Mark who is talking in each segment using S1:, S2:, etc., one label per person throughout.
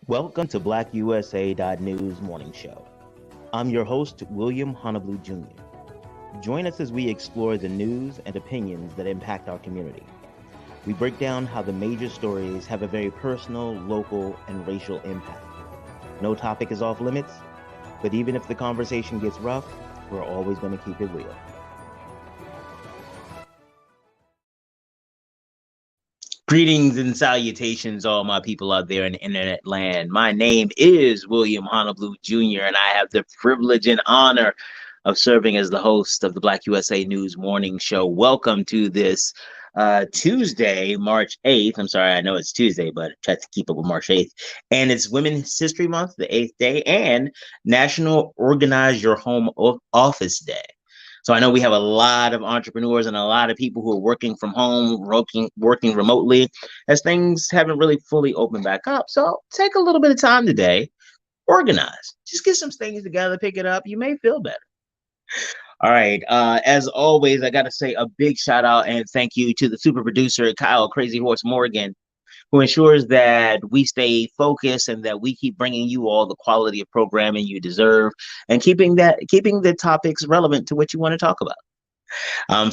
S1: Welcome to BlackUSA.news morning show. I'm your host, William Honolulu Jr. Join us as we explore the news and opinions that impact our community. We break down how the major stories have a very personal, local, and racial impact. No topic is off limits, but even if the conversation gets rough, we're always going to keep it real. Greetings and salutations, all my people out there in internet land. My name is William Honolulu Jr., and I have the privilege and honor of serving as the host of the Black USA News morning show. Welcome to this Tuesday, March 8th. I'm sorry, I know it's Tuesday, but I try to keep up with March 8th. And it's Women's History Month, the 8th day, and National Organize Your Home Office Day. So I know we have a lot of entrepreneurs and a lot of people who are working from home, working remotely, as things haven't really fully opened back up. So take a little bit of time today, organize, just get some things together, pick it up. You may feel better. All right. As always, I got to say a big shout out and thank you to the super producer, Kyle Crazy Horse Morgan, who ensures that we stay focused and that we keep bringing you all the quality of programming you deserve and keeping the topics relevant to what you want to talk about.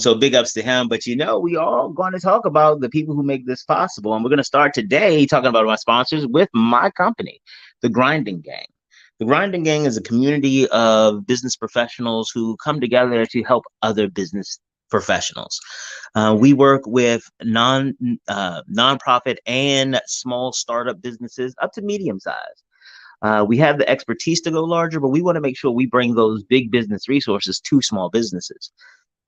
S1: So big ups to him. But we are going to talk about the people who make this possible. And we're going to start today talking about my sponsors with my company, The Grinding Gang. The Grinding Gang is a community of business professionals who come together to help other business professionals. We work with nonprofit and small startup businesses up to medium size. We have the expertise to go larger, but we want to make sure we bring those big business resources to small businesses.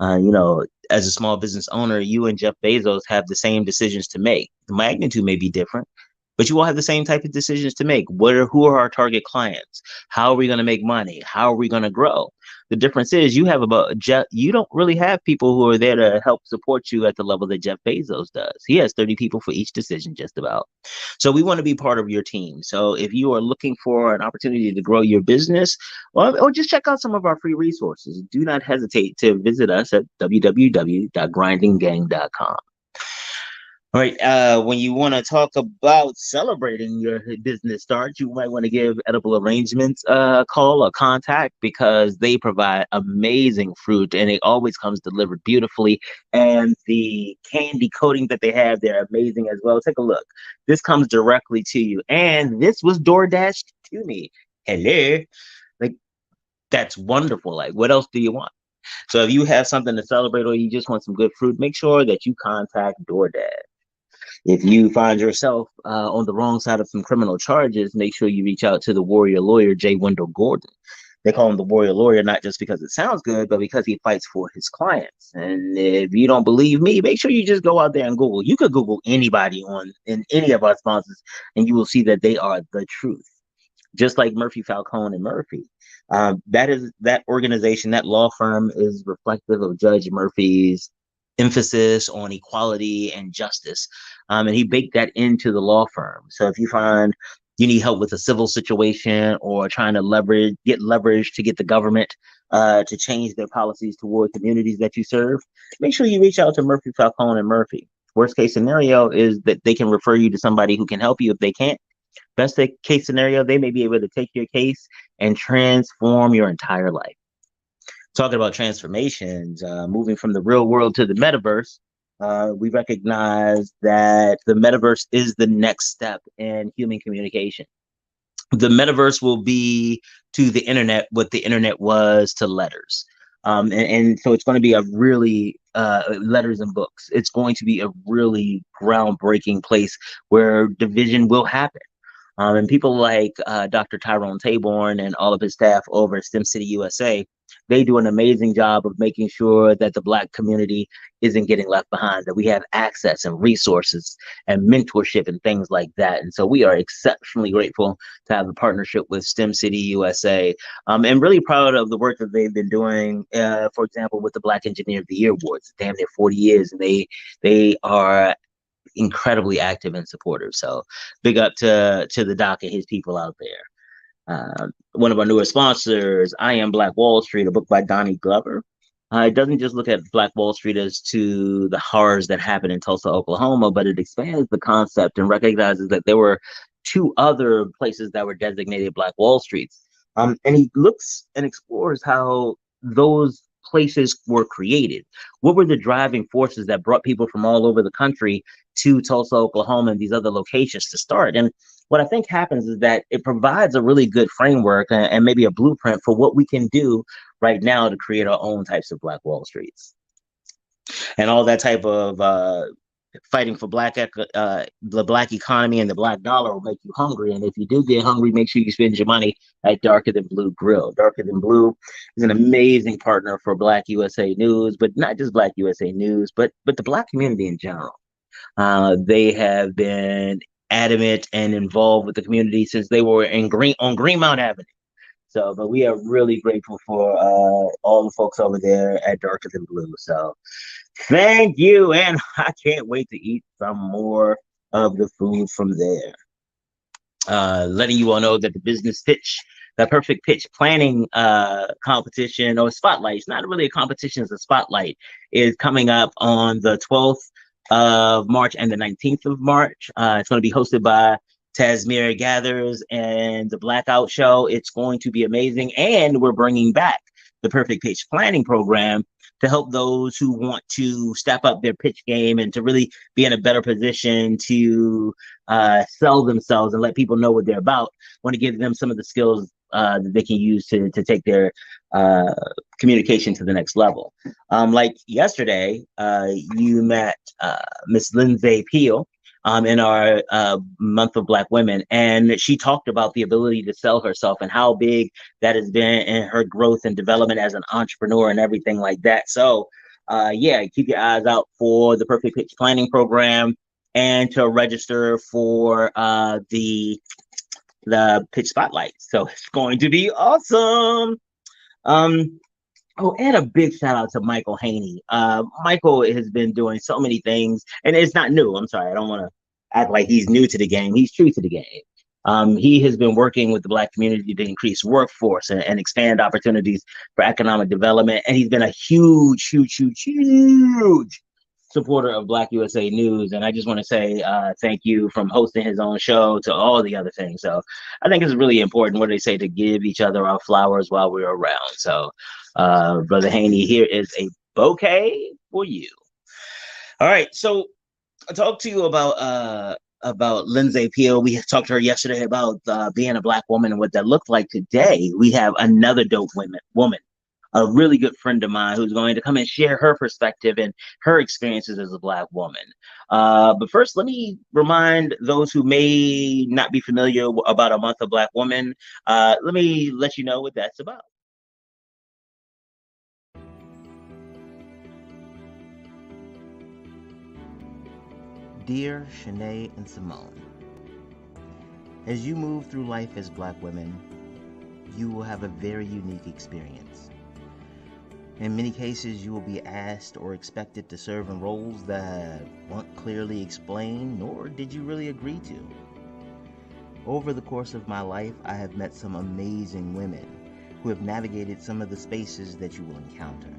S1: As a small business owner, you and Jeff Bezos have the same decisions to make. The magnitude may be different, but you all have the same type of decisions to make. Who are our target clients? How are we going to make money? How are we going to grow? The difference is you don't really have people who are there to help support you at the level that Jeff Bezos does. He has 30 people for each decision, just about. So we want to be part of your team. So if you are looking for an opportunity to grow your business, or just check out some of our free resources, do not hesitate to visit us at www.grindinggang.com. All right. When you want to talk about celebrating your business start, you might want to give Edible Arrangements a call or contact because they provide amazing fruit and it always comes delivered beautifully. And the candy coating that they have, they're amazing as well. Take a look. This comes directly to you. And this was DoorDashed to me. Hello. That's wonderful. What else do you want? So if you have something to celebrate or you just want some good fruit, make sure that you contact DoorDash. If you find yourself on the wrong side of some criminal charges, make sure you reach out to the warrior lawyer, J. Wendell Gordon. They call him the warrior lawyer, not just because it sounds good, but because he fights for his clients. And if you don't believe me, make sure you just go out there and Google. You could Google anybody in any of our sponsors, and you will see that they are the truth. Just like Murphy, Falcone, and Murphy. That organization, that law firm is reflective of Judge Murphy's emphasis on equality and justice. And he baked that into the law firm. So if you find you need help with a civil situation or trying to get leverage to get the government to change their policies toward communities that you serve, make sure you reach out to Murphy, Falcone, and Murphy. Worst case scenario is that they can refer you to somebody who can help you if they can't. Best case scenario, they may be able to take your case and transform your entire life. Talking about transformations, moving from the real world to the metaverse, we recognize that the metaverse is the next step in human communication. The metaverse will be to the internet what the internet was to letters. And so it's going to be a really letters and books. It's going to be a really groundbreaking place where division will happen. And people like Dr. Tyrone Taborn and all of his staff over at STEM City USA, they do an amazing job of making sure that the Black community isn't getting left behind, that we have access and resources and mentorship and things like that. And so we are exceptionally grateful to have a partnership with STEM City USA, and really proud of the work that they've been doing, for example, with the Black Engineer of the Year Awards, damn near 40 years. And they are incredibly active and supportive. So big up to the doc and his people out there. One of our newer sponsors, I Am Black Wall Street, a book by Donnie Glover. It doesn't just look at Black Wall Street as to the horrors that happened in Tulsa, Oklahoma, but it expands the concept and recognizes that there were two other places that were designated Black Wall Streets. And he looks and explores how those places were created. What were the driving forces that brought people from all over the country to Tulsa, Oklahoma, and these other locations to start? And what I think happens is that it provides a really good framework and maybe a blueprint for what we can do right now to create our own types of Black Wall Streets and all that type of fighting for the black economy and the black dollar will make you hungry. And if you do get hungry, make sure you spend your money at Darker Than Blue Grill. Darker Than Blue is an amazing partner for BlackUSA.news, but not just BlackUSA.news, but the Black community in general. They have been adamant and involved with the community since they were on Greenmount Avenue. So, but we are really grateful for all the folks over there at Darker Than Blue. So, thank you, and I can't wait to eat some more of the food from there. Letting you all know that the perfect pitch planning competition or spotlight, it's not really a competition, it's a spotlight, is coming up on the 12th of March and the 19th of March. It's going to be hosted by Tasmira Gathers and the Blackout Show. It's going to be amazing. And we're bringing back the Perfect Pitch Planning Program to help those who want to step up their pitch game and to really be in a better position to sell themselves and let people know what they're about. I want to give them some of the skills that they can use to take their communication to the next level. Like yesterday, you met Miss Lindsay Peel in our month of Black women. And she talked about the ability to sell herself and how big that has been in her growth and development as an entrepreneur and everything like that. So yeah, keep your eyes out for the Perfect Pitch Planning Program and to register for the Pitch Spotlight. So it's going to be awesome. Oh, and a big shout out to Michael Haney. Michael has been doing so many things, and it's not new. I'm sorry, I don't want to act like he's new to the game. He's true to the game. He has been working with the Black community to increase workforce and expand opportunities for economic development. And he's been a huge supporter of BlackUSA.news. And I just want to say thank you, from hosting his own show to all the other things. So I think it's really important, what do they say, to give each other our flowers while we're around. So Brother Haney, here is a bouquet for you. All right, so I talked to you about Lindsay Peel. We talked to her yesterday about being a Black woman and what that looked like. Today, we have another dope woman, a really good friend of mine, who's going to come and share her perspective and her experiences as a Black woman. But first, let me remind those who may not be familiar about a month of Black women. Let me let you know what that's about.
S2: Dear Shanae and Simone, as you move through life as Black women, you will have a very unique experience. In many cases, you will be asked or expected to serve in roles that weren't clearly explained, nor did you really agree to. Over the course of my life, I have met some amazing women who have navigated some of the spaces that you will encounter.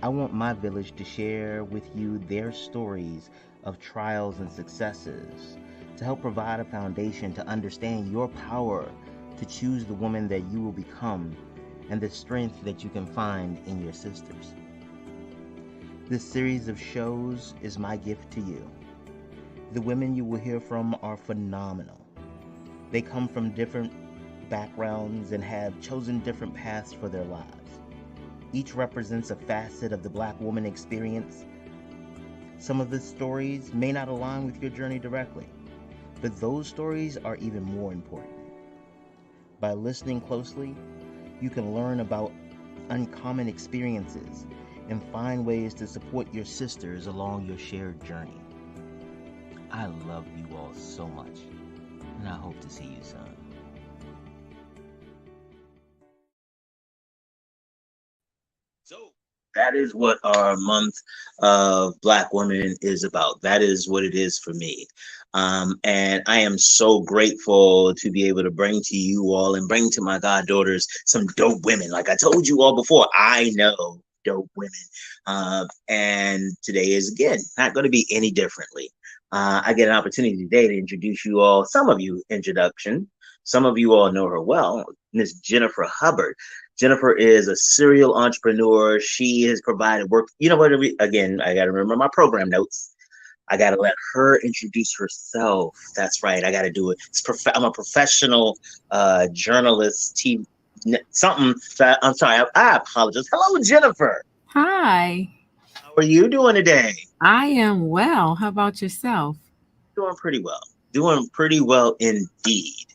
S2: I want my village to share with you their stories of trials and successes to help provide a foundation to understand your power to choose the woman that you will become and the strength that you can find in your sisters. This series of shows is my gift to you. The women you will hear from are phenomenal. They come from different backgrounds and have chosen different paths for their lives. Each represents a facet of the Black woman experience. Some of the stories may not align with your journey directly, but those stories are even more important. By listening closely, you can learn about uncommon experiences and find ways to support your sisters along your shared journey. I love you all so much, and I hope to see you soon.
S1: So that is what our month of Black women is about. That is what it is for me. And I am so grateful to be able to bring to you all and bring to my goddaughters some dope women. Like I told you all before, I know dope women. And today is, again, not going to be any differently. I get an opportunity today to introduce you all, some of you, introduction. Some of you all know her well, Miss Jennifer Hubbard. Jennifer is a serial entrepreneur. She has provided work. You know what? Again, I got to remember my program notes. I got to let her introduce herself. That's right. I got to do it. I'm a professional journalist, something. I'm sorry. I apologize. Hello, Jennifer.
S3: Hi,
S1: How are you doing today?
S3: I am well. How about yourself?
S1: Doing pretty well. Doing pretty well indeed.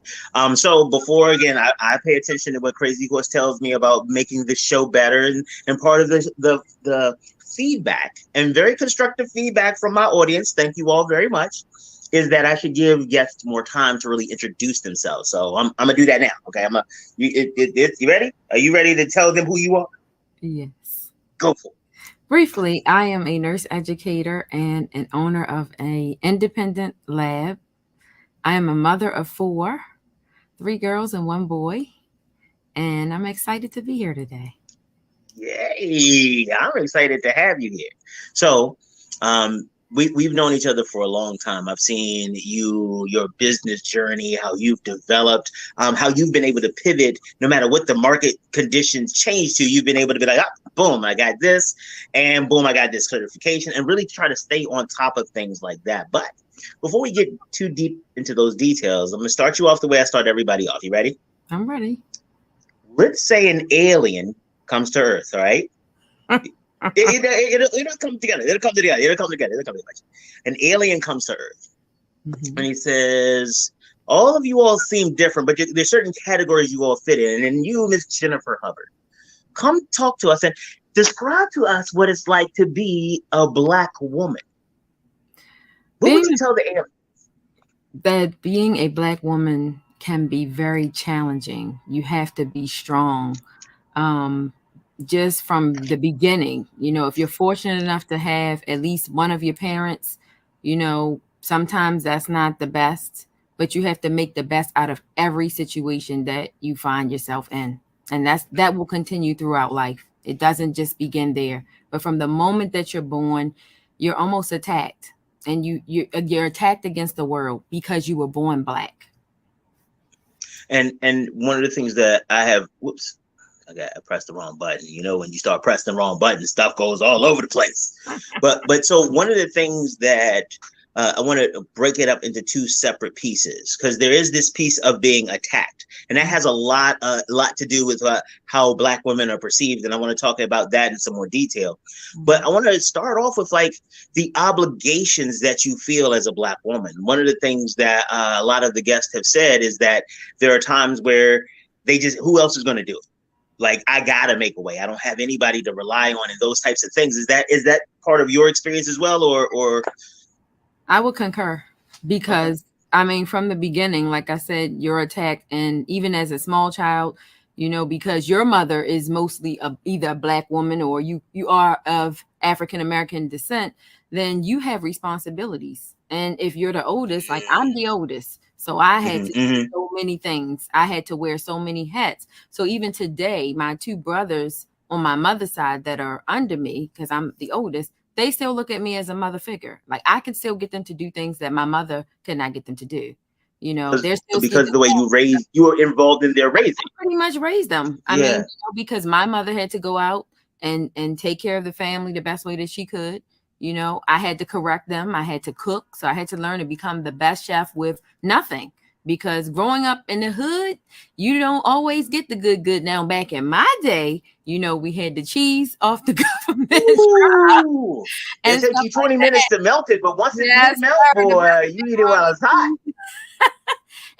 S1: So before again, I pay attention to what Crazy Horse tells me about making the show better, and part of the feedback and very constructive feedback from my audience. Thank you all very much. Is that I should give guests more time to really introduce themselves. So I'm gonna do that now. Okay, you ready? Are you ready to tell them who you are?
S3: Yes.
S1: Go for it.
S3: Briefly, I am a nurse educator and an owner of a independent lab. I am a mother of four, three girls and one boy, and I'm excited to be here today.
S1: Yay! I'm excited to have you here. So, we've known each other for a long time. I've seen your business journey, how you've developed, how you've been able to pivot no matter what the market conditions change to. You've been able to be like, oh, boom, I got this, and boom, I got this certification, and really try to stay on top of things like that. But before we get too deep into those details, I'm gonna start you off the way I start everybody off. You ready?
S3: I'm ready.
S1: Let's say an alien comes to Earth, all right? It'll come together. It'll come together. It'll come together. It'll come together. An alien comes to Earth, and he says, all of you all seem different, but there's certain categories you all fit in. And you, Miss Jennifer Hubbard, come talk to us and describe to us what it's like to be a Black woman. What would you tell the alien?
S3: That being a Black woman can be very challenging. You have to be strong. Just from the beginning, if you're fortunate enough to have at least one of your parents, sometimes that's not the best, but you have to make the best out of every situation that you find yourself in. And that will continue throughout life. It doesn't just begin there, but from the moment that you're born, you're almost attacked, and you're attacked against the world because you were born Black.
S1: And one of the things that I have, I pressed the wrong button. When you start pressing the wrong button, stuff goes all over the place. But so one of the things that I want to break it up into two separate pieces, because there is this piece of being attacked, and that has a lot to do with how Black women are perceived, and I want to talk about that in some more detail. But I want to start off with like the obligations that you feel as a Black woman. One of the things that a lot of the guests have said is that there are times where who else is going to do it? Like, I gotta make a way. I don't have anybody to rely on, and those types of things. Is that part of your experience as well, or?
S3: I would concur, because from the beginning, like I said, you're attacked, and even as a small child, because your mother is mostly either a Black woman or you are of African American descent, then you have responsibilities. And if you're the oldest, like I'm the oldest, so I had to do so many things. I had to wear so many hats. So even today, my two brothers on my mother's side that are under me, because I'm the oldest, they still look at me as a mother figure. Like, I can still get them to do things that my mother could not get them to do. They're still
S1: because of the way you were involved in their raising.
S3: I pretty much raised them. I mean, because my mother had to go out and take care of the family the best way that she could. I had to correct them. I had to cook. So I had to learn to become the best chef with nothing. Because growing up in the hood, you don't always get the good. Now, back in my day, we had the cheese off the government.
S1: It takes you 20 minutes to melt it, but once it did melt, boy, you eat it while it's hot.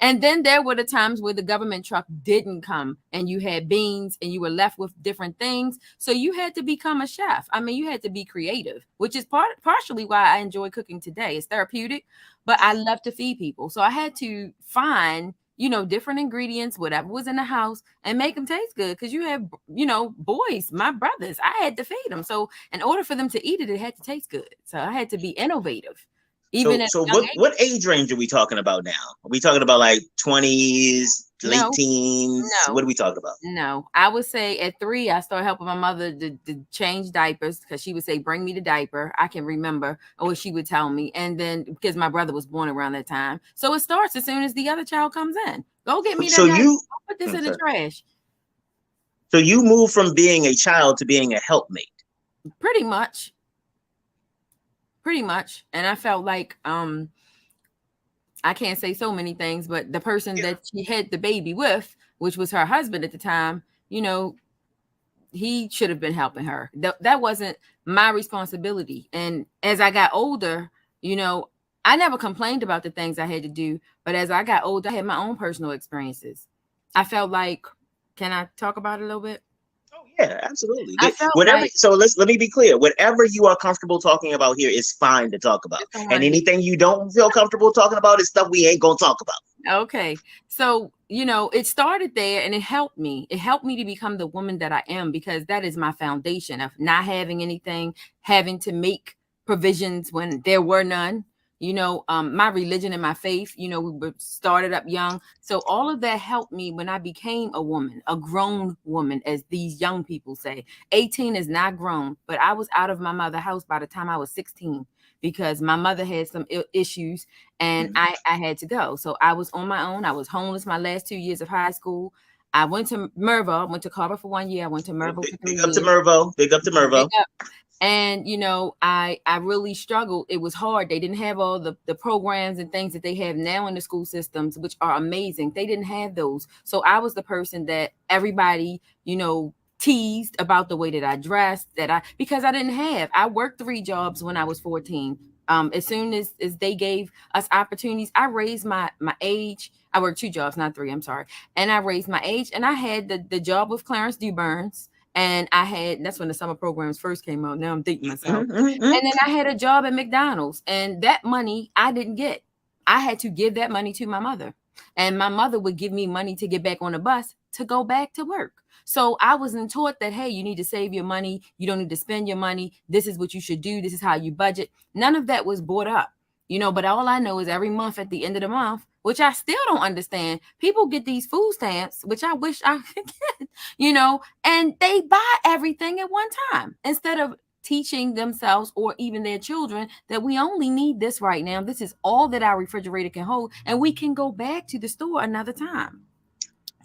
S3: And then there were the times where the government truck didn't come, and you had beans, and you were left with different things. So you had to become a chef. I mean, you had to be creative, which is partially why I enjoy cooking today. It's therapeutic, but I love to feed people. So I had to find, different ingredients, whatever was in the house, and make them taste good. Because you have, boys, my brothers, I had to feed them. So in order for them to eat it, it had to taste good. So I had to be innovative.
S1: So what age range are we talking about now? Are we talking about like 20s, late
S3: No,
S1: teens?
S3: no,
S1: What are we talking about?
S3: no. I would say at 3, I started helping my mother to change diapers because she would say, "Bring me the diaper." I can remember, or she would tell me. And then because my brother was born around that time, so it starts as soon as the other child comes in. Go get me that
S1: So
S3: diaper.
S1: you,
S3: I'll put this
S1: I'm
S3: in the
S1: sorry.
S3: trash.
S1: So you move from being a child to being a helpmate.
S3: Pretty much. Pretty much. And I felt like I can't say so many things, but the person
S1: Yeah.
S3: that she had the baby with, which was her husband at the time, you know, he should have been helping her. That wasn't my responsibility. And as I got older, you know, I never complained about the things I had to do, but as I got older, I had my own personal experiences. I felt like, can I talk about it a little bit?
S1: Oh yeah, absolutely.
S3: I felt
S1: Whatever.
S3: like
S1: So let me be clear. Whatever you are comfortable talking about here is fine to talk about,
S3: I don't
S1: and
S3: want to hear.
S1: anything you don't feel comfortable talking about is stuff we ain't gonna talk about.
S3: Okay. So, you know, it started there and it helped me. It helped me to become the woman that I am because that is my foundation of not having anything, having to make provisions when there were none. You know, my religion and my faith, you know, we were started up young. So all of that helped me when I became a woman, a grown woman, as these young people say. 18 is not grown, but I was out of my mother's house by the time I was 16 because my mother had some issues and
S1: Mhm.
S3: I had to go. So I was on my own. I was homeless my last 2 years of high school. I went to Mervo. I went to Carver for 1 year. I went to Mervo for 3
S1: Big up to
S3: years.
S1: Mervo. Big up to
S3: Big
S1: Mervo.
S3: up. And you know, I really struggled. It was hard. They didn't have all the programs and things that they have now in the school systems, which are amazing. They didn't have those. So I was the person that everybody, you know, teased about the way that I dressed, because I didn't have. I worked 3 jobs when I was 14. As soon as they gave us opportunities, I raised my age. I worked 2 jobs, not 3. I'm sorry. And I raised my age, and I had the job with Clarence D. Burns. And that's when the summer programs first came out. Now I'm dating myself.
S1: Mm-hmm.
S3: And then I had a job at McDonald's, and that money I didn't get. I had to give that money to my mother, and my mother would give me money to get back on the bus to go back to work. So I wasn't taught that, hey, you need to save your money. You don't need to spend your money. This is what you should do. This is how you budget. None of that was brought up, you know, but all I know is every month at the end of the month, which I still don't understand, people get these food stamps, which I wish I could get, you know, and they buy everything at one time instead of teaching themselves or even their children that we only need this right now. This is all that our refrigerator can hold, and we can go back to the store another time.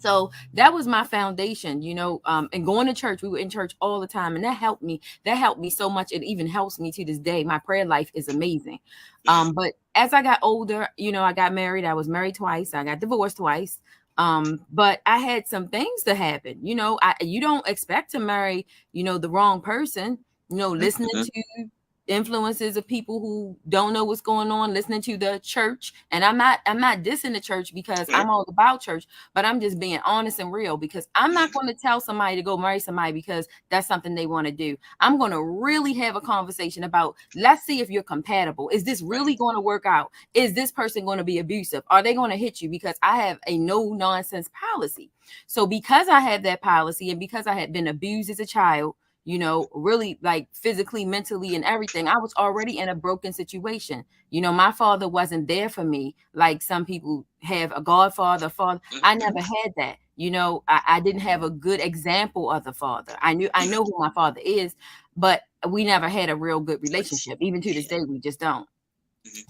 S3: So that was my foundation, you know, and going to church. We were in church all the time, and that helped me. That helped me so much. It even helps me to this day. My prayer life is amazing. But as I got older, you know, I got married. I was married twice. I got divorced twice. But I had some things to happen. You know, you don't expect to marry, you know, the wrong person. You know, listening
S1: Mm-hmm.
S3: to influences of people who don't know what's going on, listening to the church. And I'm not dissing the church because
S1: Yeah.
S3: I'm all about church, but I'm just being honest and real because I'm not going to tell somebody to go marry somebody because that's something they want to do. I'm going to really have a conversation about, let's see if you're compatible. Is this really going to work out? Is this person going to be abusive? Are they going to hit you? Because I have a no nonsense policy. So because I have that policy and because I had been abused as a child, you know, really like physically, mentally, and everything, I was already in a broken situation. You know, my father wasn't there for me like some people have a godfather, father. I never had that. You know, I didn't have a good example of the father. I know who my father is, but we never had a real good relationship. Even to this day, we just don't.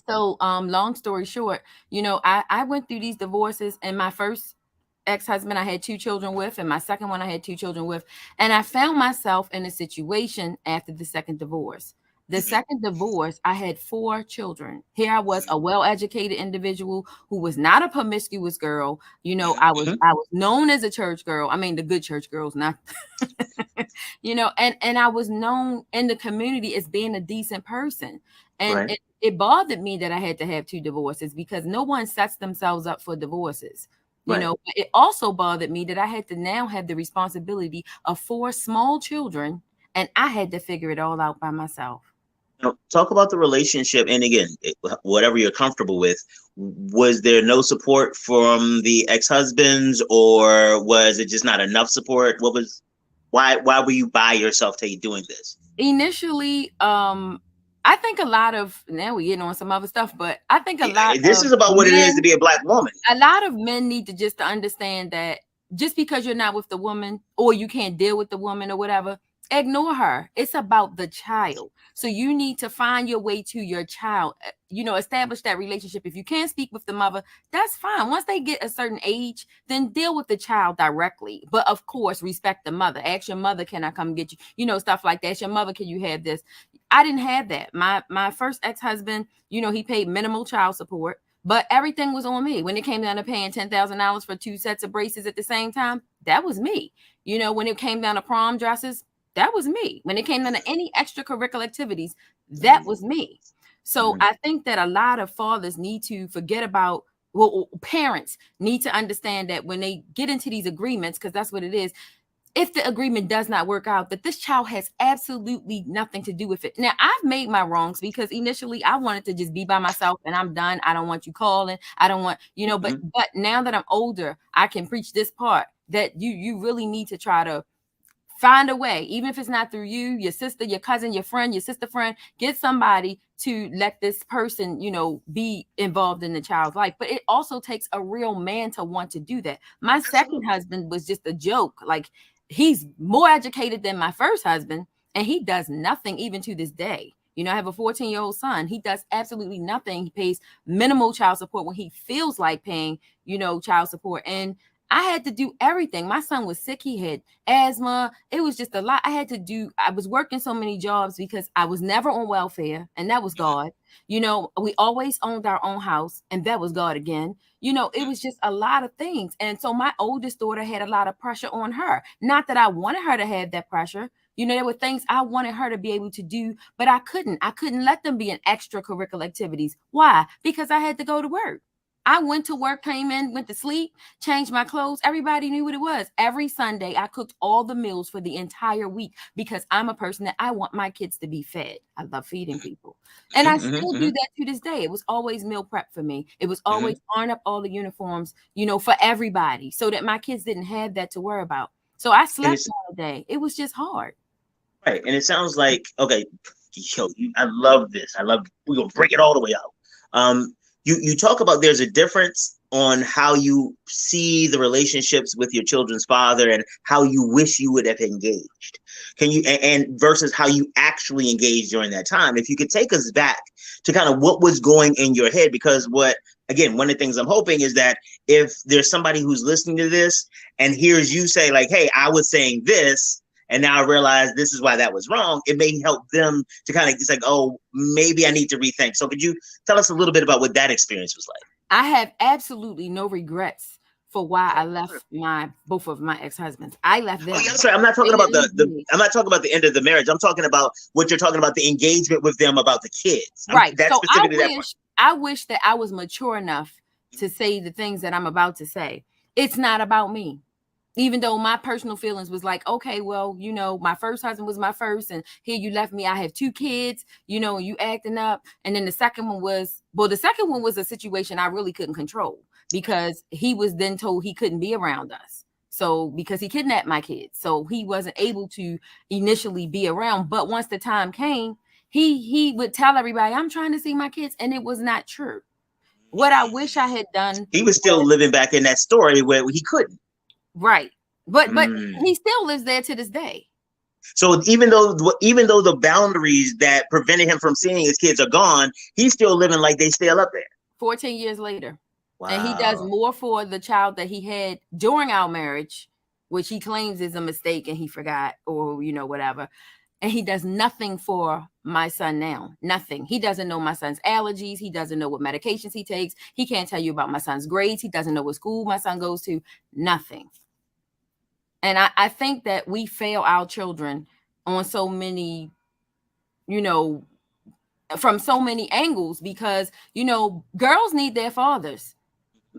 S3: So, long story short, you know, I went through these divorces, and my first ex-husband I had 2 children with, and my second one I had 2 children with, and I found myself in a situation after the second divorce. The second divorce, I had 4 children. Here I was, a well-educated individual who was not a promiscuous girl. You know, I was known as a church girl. I mean, the good church girls, not you know, and I was known in the community as being a decent person. And
S1: Right.
S3: it bothered me that I had to have 2 divorces because no one sets themselves up for divorces. You
S1: Right.
S3: know, it also bothered me that I had to now have the responsibility of 4 small children, and I had to figure it all out by myself.
S1: Now, talk about the relationship, and again, whatever you're comfortable with. Was there no support from the ex-husbands, or was it just not enough support? What was why were you by yourself doing this?
S3: Initially, I think a lot of, now we're getting on some other stuff, but I think a lot
S1: This
S3: of
S1: is about what it is to
S3: men,
S1: be a Black woman.
S3: a lot of men need to just to understand that just because you're not with the woman or you can't deal with the woman or whatever, ignore her. It's about the child. So you need to find your way to your child, establish that relationship. If you can't speak with the mother, that's fine. Once they get a certain age, then deal with the child directly. But of course, respect the mother. Ask your mother, can I come get you? Stuff like that. Ask your mother, can you have this? I didn't have that. My first ex-husband, he paid minimal child support. But everything was on me. When it came down to paying $10,000 for 2 sets of braces at the same time, that was me. When it came down to prom dresses, that was me. When it came down to any extracurricular activities, that was me. So I think that a lot of fathers need to forget about, well, parents need to understand that when they get into these agreements, because that's what it is, if the agreement does not work out, that this child has absolutely nothing to do with it. Now, I've made my wrongs because initially I wanted to just be by myself and I'm done. I don't want you calling. I don't want, but now that I'm older, I can preach this part that you really need to try to find a way, even if it's not through you, your sister, your cousin, your friend, your sister friend, get somebody to let this person, be involved in the child's life. But it also takes a real man to want to do that. My second husband was just a joke. Like, he's more educated than my first husband, and he does nothing even to this day. I have a 14-year-old son. He does absolutely nothing. He pays minimal child support when he feels like paying, child support. And I had to do everything. My son was sick. He had asthma. It was just a lot. I was working so many jobs because I was never on welfare, and that was God. We always owned our own house, and that was God again. It was just a lot of things. And so my oldest daughter had a lot of pressure on her. Not that I wanted her to have that pressure. There were things I wanted her to be able to do, but I couldn't. I couldn't let them be in extracurricular activities. Why? Because I had to go to work. I went to work, came in, went to sleep, changed my clothes. Everybody knew what it was. Every Sunday, I cooked all the meals for the entire week because I'm a person that I want my kids to be fed. I love feeding people. And I still do that to this day. It was always meal prep for me. It was always iron up all the uniforms, for everybody so that my kids didn't have that to worry about. So I slept all day. It was just hard.
S1: Right. And it sounds like, okay, I love this. We're going to break it all the way out. You talk about there's a difference on how you see the relationships with your children's father and how you wish you would have engaged. And versus how you actually engaged during that time. If you could take us back to kind of what was going in your head, because one of the things I'm hoping is that if there's somebody who's listening to this and hears you say like, hey, I was saying this, and now I realize this is why that was wrong, it may help them to kind of, it's like, oh, maybe I need to rethink. So could you tell us a little bit about what that experience was like?
S3: I have absolutely no regrets for why I left both of my ex-husbands. I left them.
S1: Oh, yeah, I'm sorry. I'm not talking about I'm not talking about the end of the marriage. I'm talking about what you're talking about, the engagement with them about the kids.
S3: Right. So I wish that I was mature enough to say the things that I'm about to say. It's not about me. Even though my personal feelings was like, okay, well, my first husband was my first, and here you left me. I have 2 kids, and you acting up. And then the second one was a situation I really couldn't control because he was then told he couldn't be around us. So because he kidnapped my kids, so he wasn't able to initially be around. But once the time came, he would tell everybody, I'm trying to see my kids. And it was not true. What I wish I had done.
S1: He was still living back in that story where he couldn't.
S3: Right. But he still lives there to this day.
S1: So even though the boundaries that prevented him from seeing his kids are gone, he's still living like they still up there.
S3: 14 years later.
S1: Wow.
S3: And he does more for the child that he had during our marriage, which he claims is a mistake and he forgot or, whatever. And he does nothing for my son now. Nothing. He doesn't know my son's allergies. He doesn't know what medications he takes. He can't tell you about my son's grades. He doesn't know what school my son goes to. Nothing. And I think that we fail our children on so many, from so many angles because, girls need their fathers.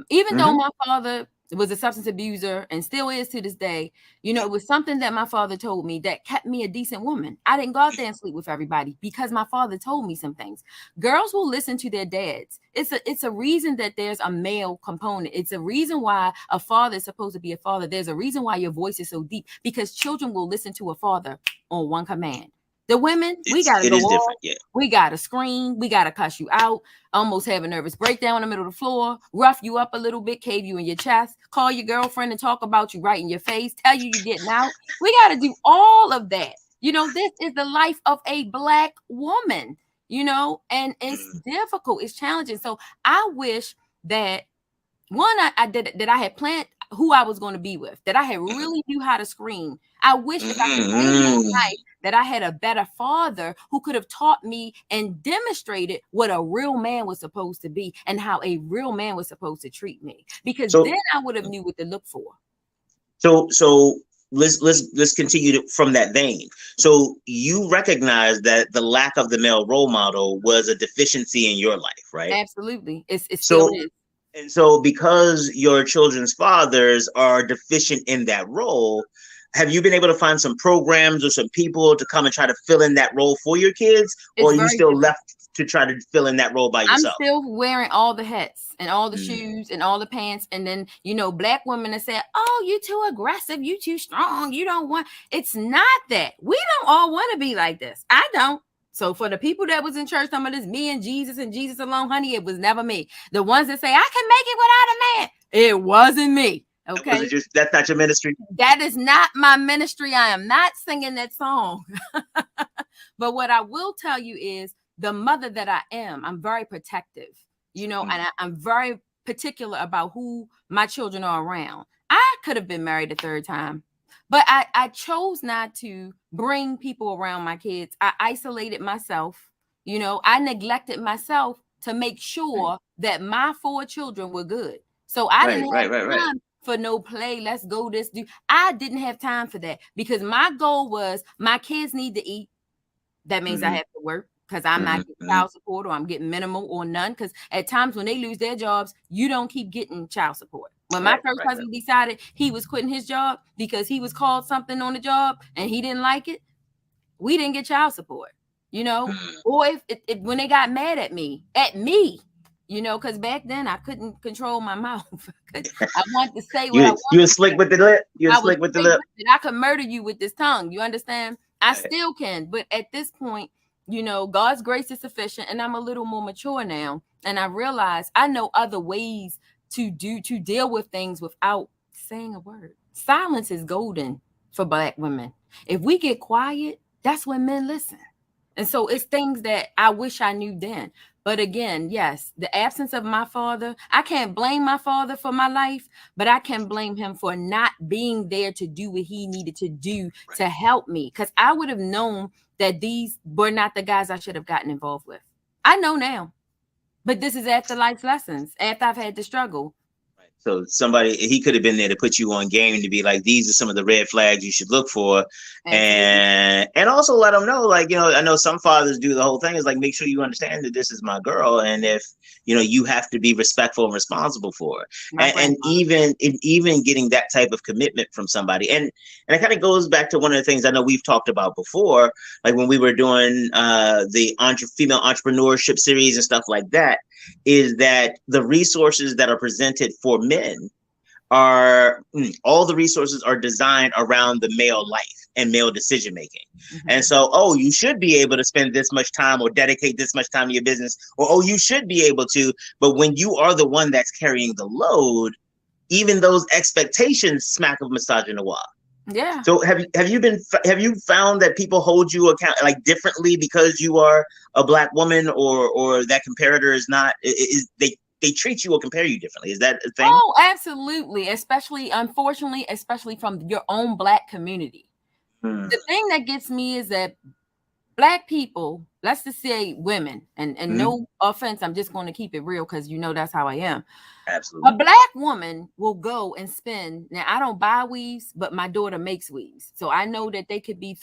S3: Even though my father was a substance abuser and still is to this day, it was something that my father told me that kept me a decent woman. I didn't go out there and sleep with everybody because my father told me some things. Girls will listen to their dads. It's a reason that there's a male component. It's a reason why a father is supposed to be a father. There's a reason why your voice is so deep because children will listen to a father on one command. The women, we gotta
S1: It
S3: go
S1: is different.
S3: off.
S1: Yeah.
S3: We gotta scream. We gotta cuss you out. Almost have a nervous breakdown in the middle of the floor. Rough you up a little bit. Cave you in your chest. Call your girlfriend and talk about you right in your face. Tell you getting out. We gotta do all of that. This is the life of a Black woman. And it's
S1: Mm,
S3: difficult. It's challenging. So I wish that one, I did that I had planned who I was going to be with, that I had
S1: mhm,
S3: really knew how to scream. I wish if I could bring that
S1: mhm.
S3: life, that I had a better father who could have taught me and demonstrated what a real man was supposed to be and how a real man was supposed to treat me. Because then
S1: So
S3: I would have knew what to look for.
S1: so let's continue from that vein. So you recognize that the lack of the male role model was a deficiency in your life, right?
S3: Absolutely. It still
S1: So
S3: is.
S1: and so because your children's fathers are deficient in that role, have you been able to find some programs or some people to come and try to fill in that role for your kids, or
S3: It's
S1: are you
S3: very
S1: still
S3: difficult.
S1: left to try to fill in that role by
S3: I'm
S1: yourself?
S3: still wearing all the hats and all the
S1: Mm,
S3: shoes and all the pants. And then, Black women that say, oh, you too aggressive. You too strong. You don't want. It's not that. We don't all want to be like this. I don't. So for the people that was in church, some of this, me and Jesus alone, honey, it was never me. The ones that say, I can make it without a man. It wasn't me.
S1: that wasn't
S3: Okay.
S1: just that's not your ministry.
S3: That is not my ministry. I am not singing that song. But what I will tell you is the mother that I am, I'm very protective,
S1: Mm,
S3: and I'm very particular about who my children are around. I could have been married a third time, but I chose not to bring people around my kids. I isolated myself. I neglected myself to make
S1: right,
S3: sure that my 4 children were good. So I
S1: right,
S3: didn't
S1: right,
S3: have
S1: right, right.
S3: time for no play. Let's go this do. I didn't have time for that because my goal was my kids need to eat. That means I
S1: Hmm.
S3: have to work because I'm not getting
S1: Hmm.
S3: child support or I'm getting minimal or none. Because at times when they lose their jobs, you don't keep getting child support. When my
S1: Right,
S3: first
S1: right, right.
S3: husband decided he was quitting his job because he was called something on the job and he didn't like it, we didn't get child support,
S1: Mm.
S3: or if when they got mad at me, because back then I couldn't control my mouth. I wanted to say what I
S1: You
S3: wanted
S1: was
S3: to
S1: slick
S3: say.
S1: with the lip. You was
S3: I was
S1: slick with the
S3: straight
S1: lip.
S3: with it. I could murder you with this tongue. You understand? I
S1: Right.
S3: still can, but at this point, God's grace is sufficient, and I'm a little more mature now, and I realize I know other ways to deal with things without saying a word. Silence is golden for Black women. If we get quiet, that's when men listen. And so it's things that I wish I knew then. But again, yes, the absence of my father, I can't blame my father for my life, but I can blame him for not being there to do what he needed to do
S1: Right.
S3: to help me. Because I would have known that these were not the guys I should have gotten involved with. I know now, but this is after life's lessons, after I've had to struggle.
S1: Right. So somebody he could have been there to put you on game to be like, these are some of the red flags you should look for,
S3: Absolutely.
S1: and also let them know, like, I know some fathers do the whole thing is like, make sure you understand that this is my girl, and if you have to be respectful and responsible for it,
S3: My
S1: and
S3: grandfather.
S1: even getting that type of commitment from somebody, and it kind of goes back to one of the things I know we've talked about before, like when we were doing the female entrepreneurship series and stuff like that, is that the resources that are presented for men are all the resources are designed around the male life and male decision making. And
S3: Mhm.
S1: so, oh, you should be able to spend this much time or dedicate this much time to your business, or oh, you should be able to. But when you are the one that's carrying the load, even those expectations smack of misogynoir.
S3: Yeah.
S1: So have you found that people hold you account like differently because you are a Black woman, or that comparator is not is they treat you or compare you differently? Is that a thing?
S3: Oh, absolutely. Especially, unfortunately, especially from your own Black community.
S1: Hmm.
S3: The thing that gets me is that Black people, let's just say women, and
S1: Hmm.
S3: no offense, I'm just going to keep it real because that's how I am. A
S1: Absolutely.
S3: Black woman will go and spend. Now, I don't buy weaves, but my daughter makes weaves. So I know that they could be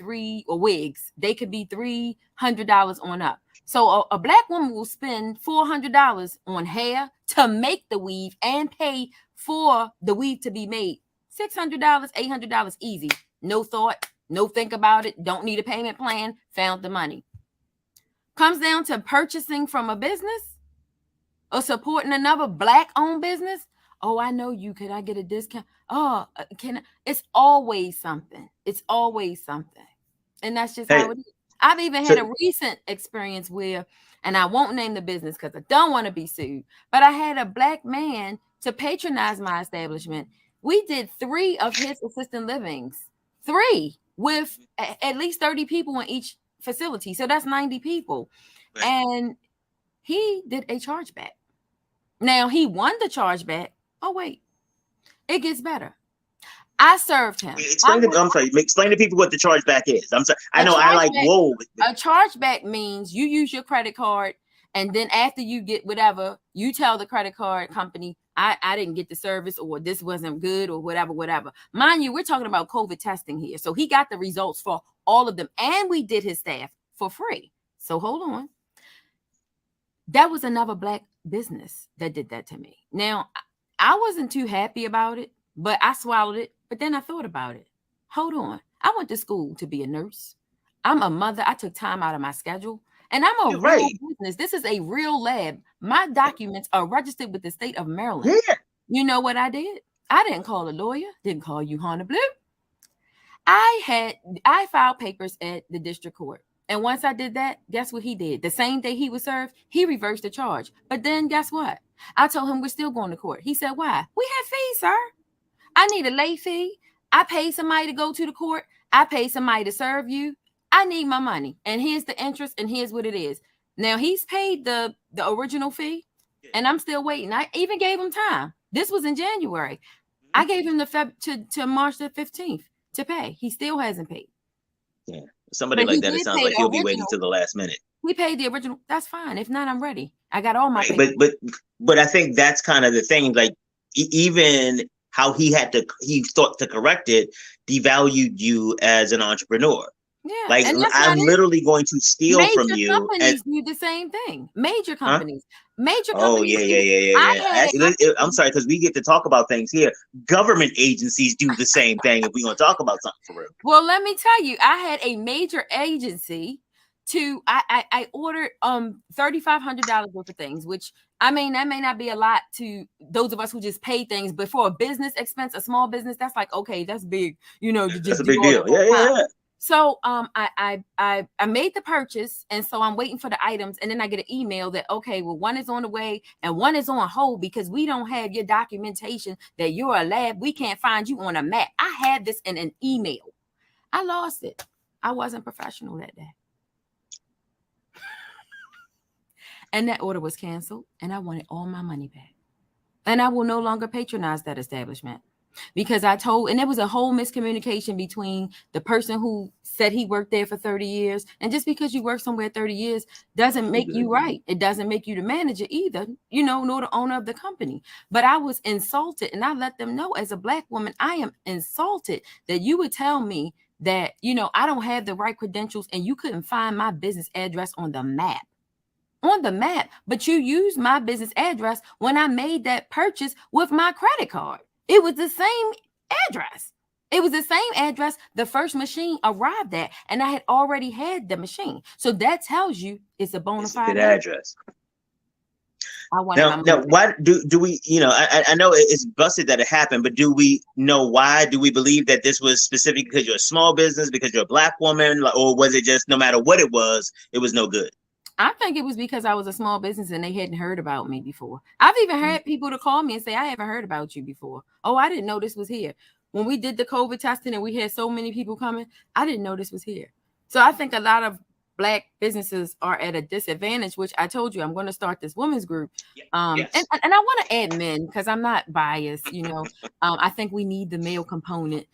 S3: wigs. They could be $300 on up. So a Black woman will spend $400 on hair to make the weave and pay for the weave to be made. $600, $800 easy. No thought, no think about it. Don't need a payment plan. Found the money. Comes down to purchasing from a business or supporting another Black owned business. Oh, I know you. Could I get a discount? Oh, can I? It's always something. It's always something. And that's just
S1: Hey,
S3: how it is. I've even
S1: So
S3: had a recent experience where, and I won't name the business because I don't want to be sued, but I had a Black man to patronize my establishment. We did 3 of his assisted livings, 3 with at least 30 people in each facility. So that's 90 people.
S1: right.
S3: And he did a chargeback. Now he won the chargeback. Oh, wait, it gets better. I served him.
S1: I'm sorry. Explain to people what the chargeback is. I'm sorry. I know. Whoa.
S3: A chargeback means you use your credit card, and then after you get whatever, you tell the credit card company, I didn't get the service, or this wasn't good, or whatever. Mind you, we're talking about COVID testing here. So he got the results for all of them, and we did his staff for free. So hold on. That was another Black business that did that to me. Now, I wasn't too happy about it, but I swallowed it. But then I thought about it. Hold on. I went to school to be a nurse. I'm a mother. I took time out of my schedule. And I'm a real business. This is a real lab. My documents are registered with the state of Maryland.
S1: Yeah.
S3: You know what I did? I didn't call a lawyer. Didn't call you, Hannah Blue. I filed papers at the district court. And once I did that, guess what he did? The same day he was served, he reversed the charge. But then guess what? I told him we're still going to court. He said, why? We have fees, sir. I need a late fee. I paid somebody to go to the court. I paid somebody to serve you. I need my money. And here's the interest, and here's what it is. Now, he's paid the original fee, and I'm still waiting. I even gave him time. This was in January. I gave him to March the 15th to pay. He still hasn't paid.
S1: Yeah. Somebody like that, it sounds like he'll be waiting till the last minute.
S3: We paid the original. That's fine. If not, I'm ready. I got all my
S1: papers. But I think that's kind of the thing. Like, even how he thought to correct it devalued you as an entrepreneur.
S3: Yeah,
S1: like I'm literally going to steal from you.
S3: Major companies do the same thing. Major companies.
S1: Oh yeah. I'm sorry, because we get to talk about things here. Government agencies do the same thing. If we want to talk about something for real.
S3: Well, let me tell you, I had a major agency I ordered $3,500 worth of things, which I mean that may not be a lot to those of us who just pay things, but for a business expense, a small business, that's like, okay, that's big,
S1: that's a big deal. Yeah.
S3: So I made the purchase, and so I'm waiting for the items, and then I get an email that, okay, well, one is on the way and one is on hold because we don't have your documentation that you're a lab. We can't find you on a map. I had this in an email. I lost it. I wasn't professional that day. And that order was canceled, and I wanted all my money back. And I will no longer patronize that establishment. Because I told, and there was a whole miscommunication between the person who said he worked there for 30 years. And just because you work somewhere 30 years doesn't make you right. It doesn't make you the manager either, nor the owner of the company. But I was insulted, and I let them know as a Black woman, I am insulted that you would tell me that, I don't have the right credentials and you couldn't find my business address on the map. But you used my business address when I made that purchase with my credit card. It was the same address. It was the same address the first machine arrived at, and I had already had the machine. So that tells you it's a bona fide
S1: address.
S3: Now,
S1: why do we, I know it's busted that it happened, but do we know why? Do we believe that this was specific because you're a small business, because you're a Black woman, or was it just no matter what it was no good?
S3: I think it was because I was a small business and they hadn't heard about me before. I've even had people to call me and say, I haven't heard about you before. Oh, I didn't know this was here. When we did the COVID testing and we had so many people coming, I didn't know this was here. So I think a lot of Black businesses are at a disadvantage, which I told you I'm going to start this women's group.
S1: Yes.
S3: And I want to add men because I'm not biased. I think we need the male component.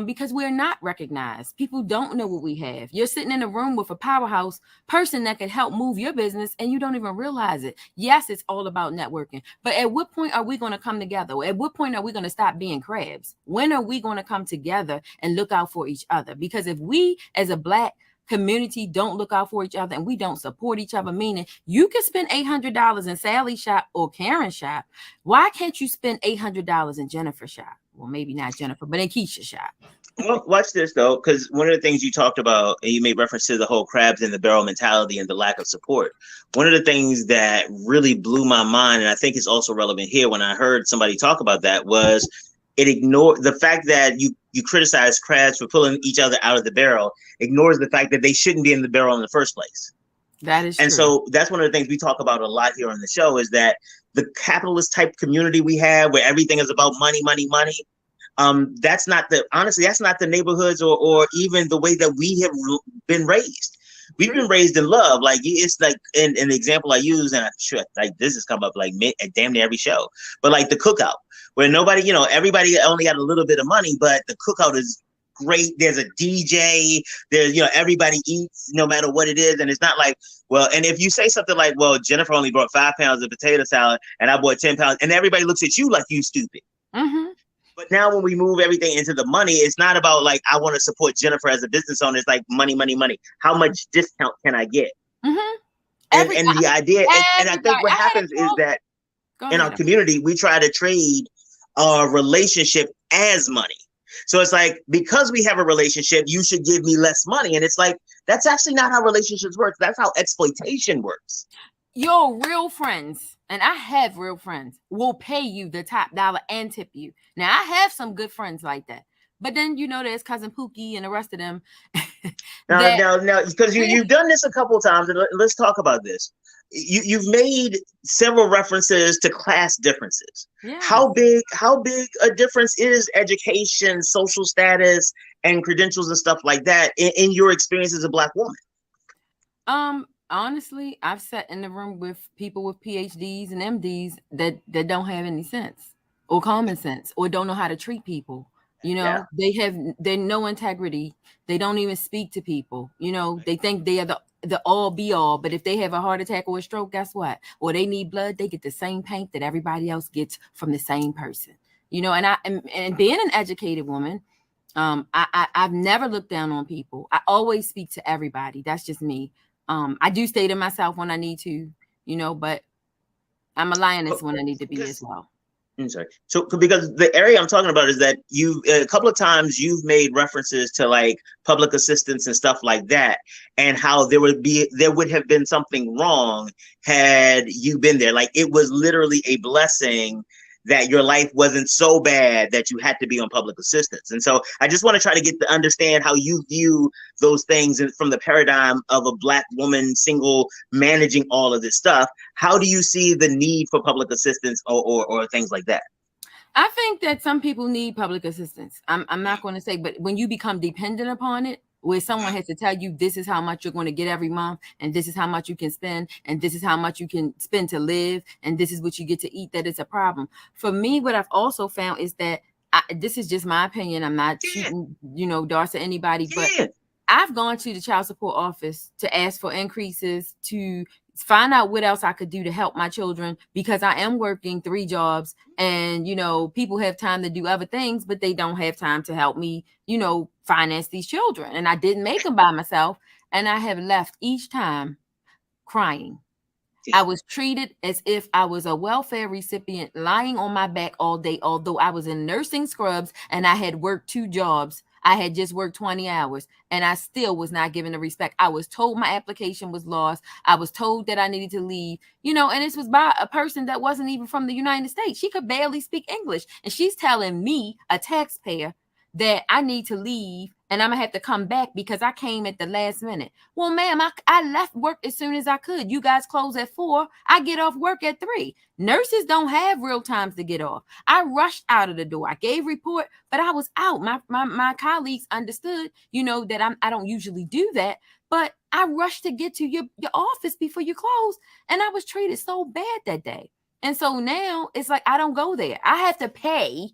S3: Because we're not recognized. People don't know what we have. You're sitting in a room with a powerhouse person that can help move your business and you don't even realize it. Yes, it's all about networking. But at what point are we going to come together? At what point are we going to stop being crabs? When are we going to come together and look out for each other? Because if we as a Black community don't look out for each other and we don't support each other, meaning you can spend $800 in Sally's shop or Karen's shop. Why can't you spend $800 in Jennifer's shop? Well, maybe not Jennifer, but in Keisha's shop.
S1: Well, watch this though, because one of the things you talked about, and you made reference to the whole crabs in the barrel mentality and the lack of support. One of the things that really blew my mind, and I think is also relevant here when I heard somebody talk about that, was it ignores the fact that you criticize crabs for pulling each other out of the barrel, ignores the fact that they shouldn't be in the barrel in the first place.
S3: That is
S1: and
S3: true.
S1: So that's one of the things we talk about a lot here on the show, is that the capitalist type community we have, where everything is about money, money, money. That's not the neighborhoods or even the way that we have been raised. We've been raised in love. Like, it's like, and the example I use, and I'm sure like this has come up like damn near every show, but like the cookout, where nobody, everybody only got a little bit of money, but the cookout is great. There's a DJ. There's, everybody eats no matter what it is, and it's not like, well, and if you say something like, well, Jennifer only brought 5 pounds of potato salad and I bought 10 pounds, and everybody looks at you like you stupid.
S3: Mm-hmm.
S1: But now when we move everything into the money, it's not about like, I want to support Jennifer as a business owner. It's like money, money, money. How much discount can I get?
S3: Mm-hmm.
S1: And the idea, and I think what happens is that in our community, we try to trade our relationship as money. So it's like, because we have a relationship, you should give me less money. And it's like, that's actually not how relationships work. That's how exploitation works.
S3: Your real friends, and I have real friends, will pay you the top dollar and tip you. Now, I have some good friends like that. But then, there's Cousin Pookie and the rest of them.
S1: Now, because you've done this a couple of times, and let's talk about this. You've made several references to class differences.
S3: Yeah.
S1: How big a difference is education, social status, and credentials and stuff like that in your experience as a Black woman?
S3: Honestly, I've sat in the room with people with PhDs and MDs that don't have any sense or common sense, or don't know how to treat people. They have no integrity. They don't even speak to people. They think they are the all be all, but if they have a heart attack or a stroke, guess what? Or they need blood, they get the same paint that everybody else gets from the same person. And being an educated woman, I've never looked down on people. I always speak to everybody. That's just me. I do stay to myself when I need to, but I'm a lioness when I need to be as well.
S1: I'm sorry. So, because the area I'm talking about is that a couple of times you've made references to like public assistance and stuff like that, and how there would have been something wrong had you been there. Like, it was literally a blessing that your life wasn't so bad that you had to be on public assistance. And so I just want to try to get to understand how you view those things from the paradigm of a Black woman, single, managing all of this stuff. How do you see the need for public assistance or things like that?
S3: I think that some people need public assistance. I'm not going to say, but when you become dependent upon it, where someone has to tell you this is how much you're going to get every month, and this is how much you can spend, and this is how much you can spend to live, and this is what you get to eat, that is a problem. For me, what I've also found is that this is just my opinion. I'm not shooting, darts at anybody, but I've gone to the child support office to ask for increases, to find out what else I could do to help my children, because I am working 3 jobs, and, people have time to do other things, but they don't have time to help me, finance these children. And I didn't make them by myself. And I have left each time crying. I was treated as if I was a welfare recipient, lying on my back all day, although I was in nursing scrubs and I had worked 2 jobs. I had just worked 20 hours, and I still was not given the respect. I was told my application was lost. I was told that I needed to leave, and this was by a person that wasn't even from the United States. She could barely speak English, and she's telling me, a taxpayer, that I need to leave and I'm gonna have to come back because I came at the last minute. Well, ma'am, I left work as soon as I could. You guys close at 4. I get off work at 3. Nurses don't have real times to get off. I rushed out of the door. I gave report, but I was out. My colleagues understood, that I don't usually do that, but I rushed to get to your office before you close, and I was treated so bad that day. And so now it's like I don't go there. I have to pay.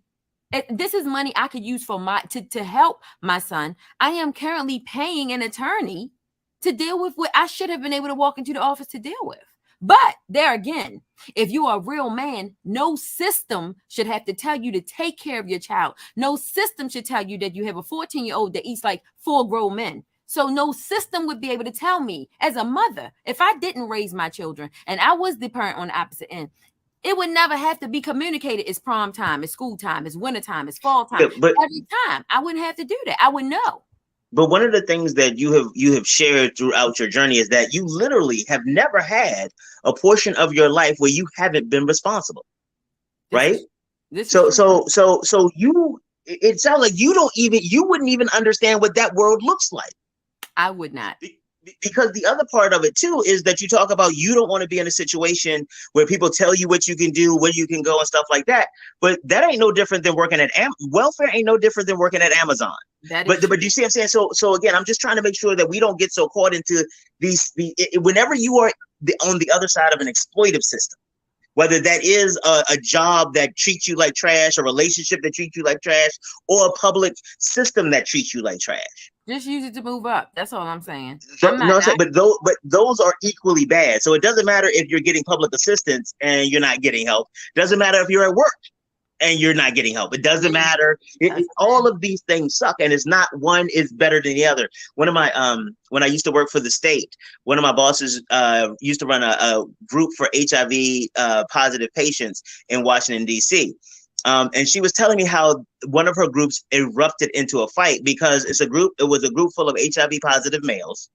S3: This is money I could use for to help my son. I am currently paying an attorney to deal with what I should have been able to walk into the office to deal with. But there again, if you are a real man, no system should have to tell you to take care of your child. No system should tell you that you have a 14-year-old that eats like 4 grown men. So no system would be able to tell me as a mother, if I didn't raise my children and I was the parent on the opposite end, it would never have to be communicated. It's prom time, it's school time, it's winter time, it's fall time. Yeah, but every time I wouldn't have to do that. I would know.
S1: But one of the things that you have shared throughout your journey is that you literally have never had a portion of your life where you haven't been responsible, right?
S3: This is
S1: So
S3: true.
S1: it sounds like you wouldn't even understand what that world looks like.
S3: I would not.
S1: Because the other part of it too is that you talk about you don't want to be in a situation where people tell you what you can do, where you can go, and stuff like that. But that ain't no different than working at welfare. Ain't no different than working at Amazon.
S3: That is
S1: But you see what I'm saying? So again, I'm just trying to make sure that we don't get so caught into whenever you are on the other side of an exploitive system, whether that is a job that treats you like trash, a relationship that treats you like trash, or a public system that treats you like trash.
S3: Just use it to move up. That's all I'm saying.
S1: But those are equally bad. So it doesn't matter if you're getting public assistance and you're not getting help. It doesn't matter if you're at work and you're not getting help. It doesn't matter. All of these things suck, and it's not one is better than the other. One of my when I used to work for the state, one of my bosses used to run a group for HIV positive patients in Washington, D.C. And she was telling me how one of her groups erupted into a fight because it was a group full of HIV positive males.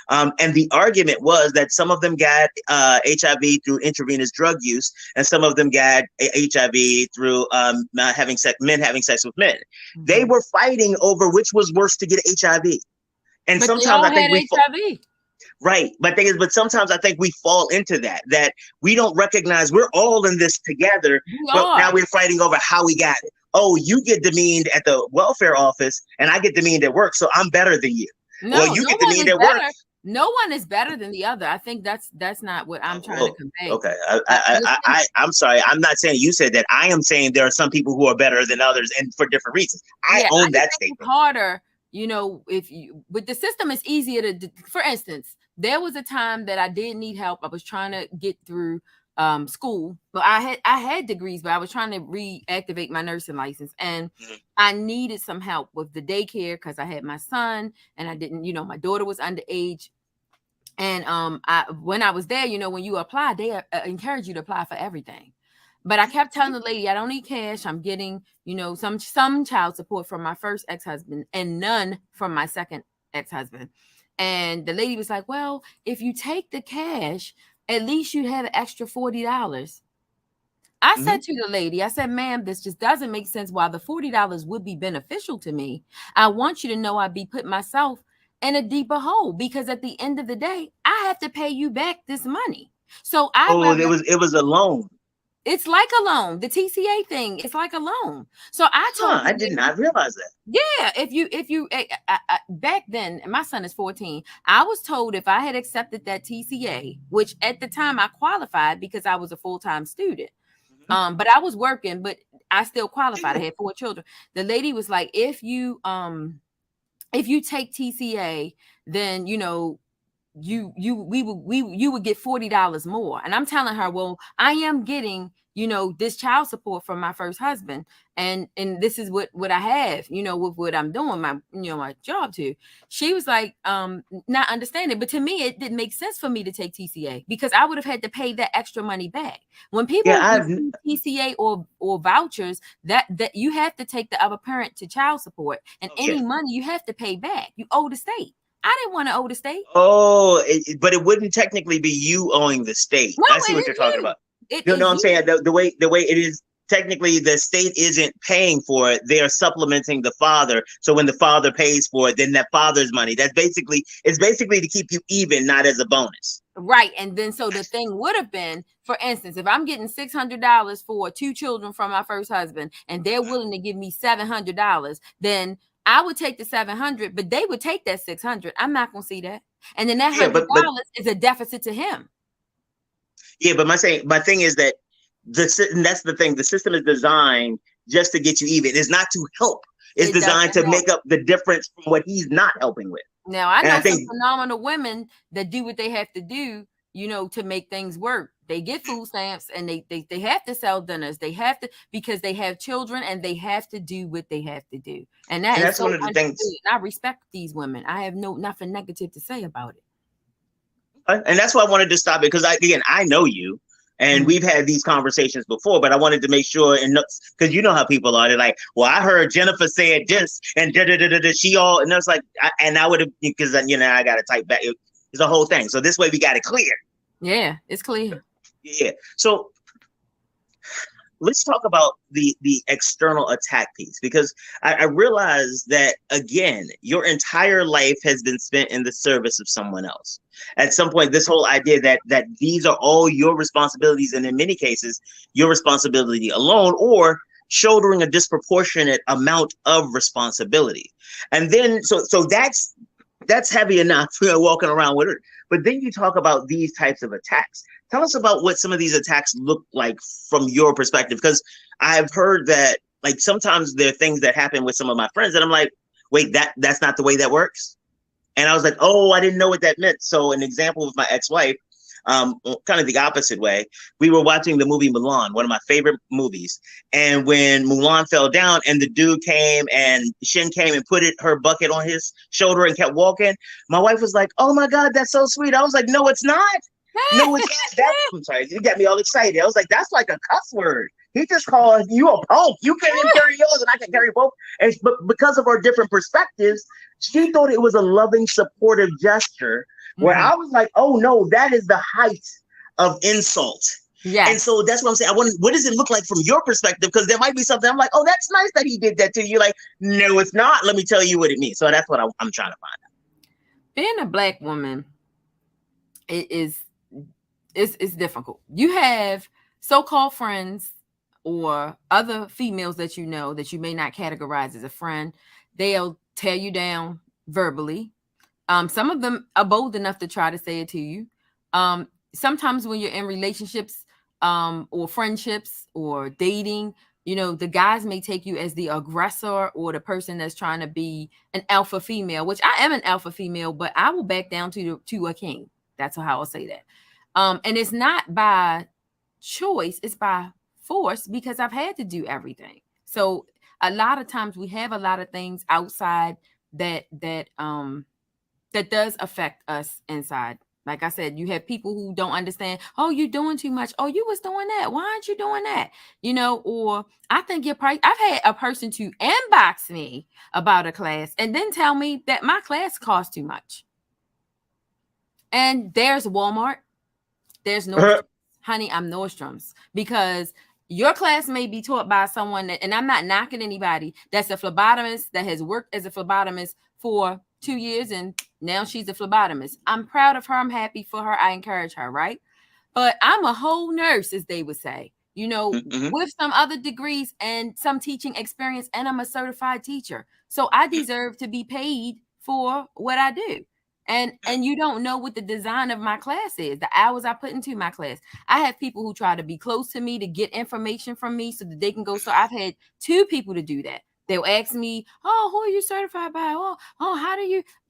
S1: And the argument was that some of them got HIV through intravenous drug use, and some of them got HIV through men having sex with men. Mm-hmm. They were fighting over which was worse to get HIV. And
S3: but
S1: sometimes I think
S3: HIV.
S1: Right. But sometimes I think we fall into that we don't recognize we're all in this together. But now we're fighting over how we got it. Oh, you get demeaned at the welfare office and I get demeaned at work. So I'm better than you.
S3: No, you get demeaned at work. No one is better than the other. I think that's not what I'm trying to convey.
S1: Okay. I'm sorry. I'm not saying you said that. I am saying there are some people who are better than others and for different reasons. I own that statement.
S3: It's harder, but the system is easier to, for instance, there was a time that I did need help. I was trying to get through school, but I had degrees, but I was trying to reactivate my nursing license, and I needed some help with the daycare because I had my son, and I didn't, my daughter was underage, and when I was there, when you apply, they encourage you to apply for everything. But I kept telling the lady, I don't need cash. I'm getting, some child support from my first ex-husband and none from my second ex-husband. And the lady was like, well, if you take the cash, at least you have an extra $40. I said to the lady, I said, ma'am, this just doesn't make sense why the $40 would be beneficial to me. I want you to know I'd be putting myself in a deeper hole because at the end of the day, I have to pay you back this money. So
S1: it was a loan.
S3: It's like a loan. The TCA thing, it's like a loan. So I told
S1: I did not realize that.
S3: Yeah, if you back then, my son is 14. I was told if I had accepted that TCA, which at the time I qualified because I was a full-time student. But I was working, but I still qualified. I had 4 children. The lady was like, if you take TCA, then you would get $40 more. And I'm telling her, well, I am getting, this child support from my first husband. And this is what I have, with what I'm doing, my job to. She was like, not understanding. But to me, it didn't make sense for me to take TCA because I would have had to pay that extra money back. When people receive TCA or vouchers, that you have to take the other parent to child support, and any money you have to pay back. You owe the state. I didn't want to owe the state.
S1: Oh, but it wouldn't technically be you owing the state.
S3: No,
S1: I see what you're talking about. I'm saying the way it is. Technically, the state isn't paying for it. They are supplementing the father. So when the father pays for it, then that father's money. It's basically to keep you even, not as a bonus.
S3: Right. And then so the thing would have been, for instance, if I'm getting $600 for 2 children from my first husband and they're willing to give me $700, then I would take the $700, but they would take that $600. I'm not going to see that. And then that $100 is a deficit to him.
S1: Yeah, but my thing is that that's the thing. The system is designed just to get you even. It's not to help. It's designed to make up the difference from what he's not helping with.
S3: Now, I know some phenomenal women that do what they have to do, to make things work. They get food stamps and they have to sell dinners. They have to, because they have children and they have to do what they have to do. And that's
S1: one of the things.
S3: I respect these women. I have nothing negative to say about it.
S1: And that's why I wanted to stop it, because I know you. And we've had these conversations before, but I wanted to make sure, and because you know how people are, they're like, well, I heard Jennifer said this, and she all, and it's like, I would have, because I got to type back. It's a whole thing. So this way we got it clear.
S3: Yeah, it's clear.
S1: Yeah. So let's talk about the external attack piece, because I realize that, again, your entire life has been spent in the service of someone else. At some point, this whole idea that these are all your responsibilities, and in many cases, your responsibility alone, or shouldering a disproportionate amount of responsibility. And then, so that's heavy enough, walking around with it. But then you talk about these types of attacks. Tell us about what some of these attacks look like from your perspective, because I've heard that, like, sometimes there are things that happen with some of my friends that I'm like, wait, that's not the way that works. And I was like, oh, I didn't know what that meant. So an example with my ex-wife, kind of the opposite way. We were watching the movie Mulan, one of my favorite movies. And when Mulan fell down and the dude came and Shin came and put her bucket on his shoulder and kept walking, my wife was like, oh my God, that's so sweet. I was like, no, it's not. No, it's not. I'm sorry, you got me all excited. I was like, that's like a cuss word. He just called you a punk. You can't even carry yours and I can carry both. And but because of our different perspectives, she thought it was a loving, supportive gesture, where I was like, oh no, that is the height of insult. Yeah. And so that's what I'm saying. What does it look like from your perspective? Because there might be something I'm like, oh, that's nice that he did that to you. Like, no, it's not. Let me tell you what it means. So that's what I'm trying to find out.
S3: Being a Black woman, it's difficult. You have so-called friends or other females that you know that you may not categorize as a friend. They'll tear you down verbally. Some of them are bold enough to try to say it to you. Sometimes when you're in relationships or friendships or dating, the guys may take you as the aggressor or the person that's trying to be an alpha female, which I am an alpha female, but I will back down to a king. That's how I'll say that. And it's not by choice, it's by force, because I've had to do everything. So a lot of times we have a lot of things outside that does affect us inside. Like I said, you have people who don't understand. Oh, you're doing too much. Oh, you was doing that. Why aren't you doing that? Or I think your price. I've had a person to inbox me about a class and then tell me that my class costs too much. And there's Walmart. There's Nordstrom's. Honey, I'm Nordstrom's, because your class may be taught by someone that, and I'm not knocking anybody, that's a phlebotomist that has worked as a phlebotomist for 2 years and now she's a phlebotomist. I'm proud of her. I'm happy for her. I encourage her, right? But I'm a whole nurse, as they would say, with some other degrees and some teaching experience, and I'm a certified teacher. So I deserve to be paid for what I do. And you don't know what the design of my class is, the hours I put into my class. I have people who try to be close to me to get information from me so that they can go. So I've had 2 people to do that. They'll ask me, oh, who are you certified by? Oh,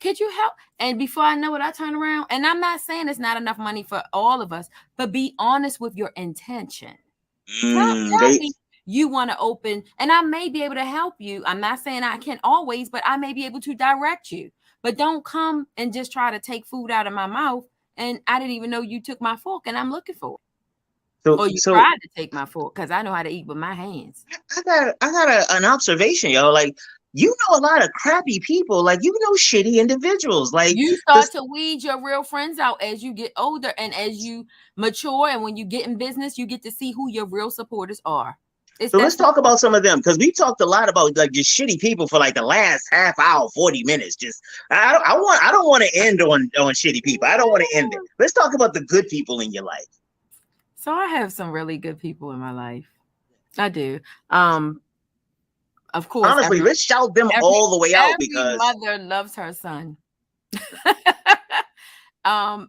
S3: could you help? And before I know it, I turn around. And I'm not saying it's not enough money for all of us, but be honest with your intention. Tell me you want to open, and I may be able to help you. I'm not saying I can always, but I may be able to direct you. But don't come and just try to take food out of my mouth, and I didn't even know you took my fork, and I'm looking for it. Or you tried to take my fork, because I know how to eat with my hands.
S1: I got an observation, yo. Like, you know a lot of crappy people. Like, you know shitty individuals. Like,
S3: you start to weed your real friends out as you get older and as you mature, and when you get in business, you get to see who your real supporters are.
S1: So let's talk about some of them, because we talked a lot about like just shitty people for like the last half hour, 40 minutes. Just I don't want to end on shitty people. I don't want to end it. Let's talk about the good people in your life.
S3: So I have some really good people in my life. I do. Of course.
S1: Honestly, let's shout them all the way out, because
S3: every mother loves her son. And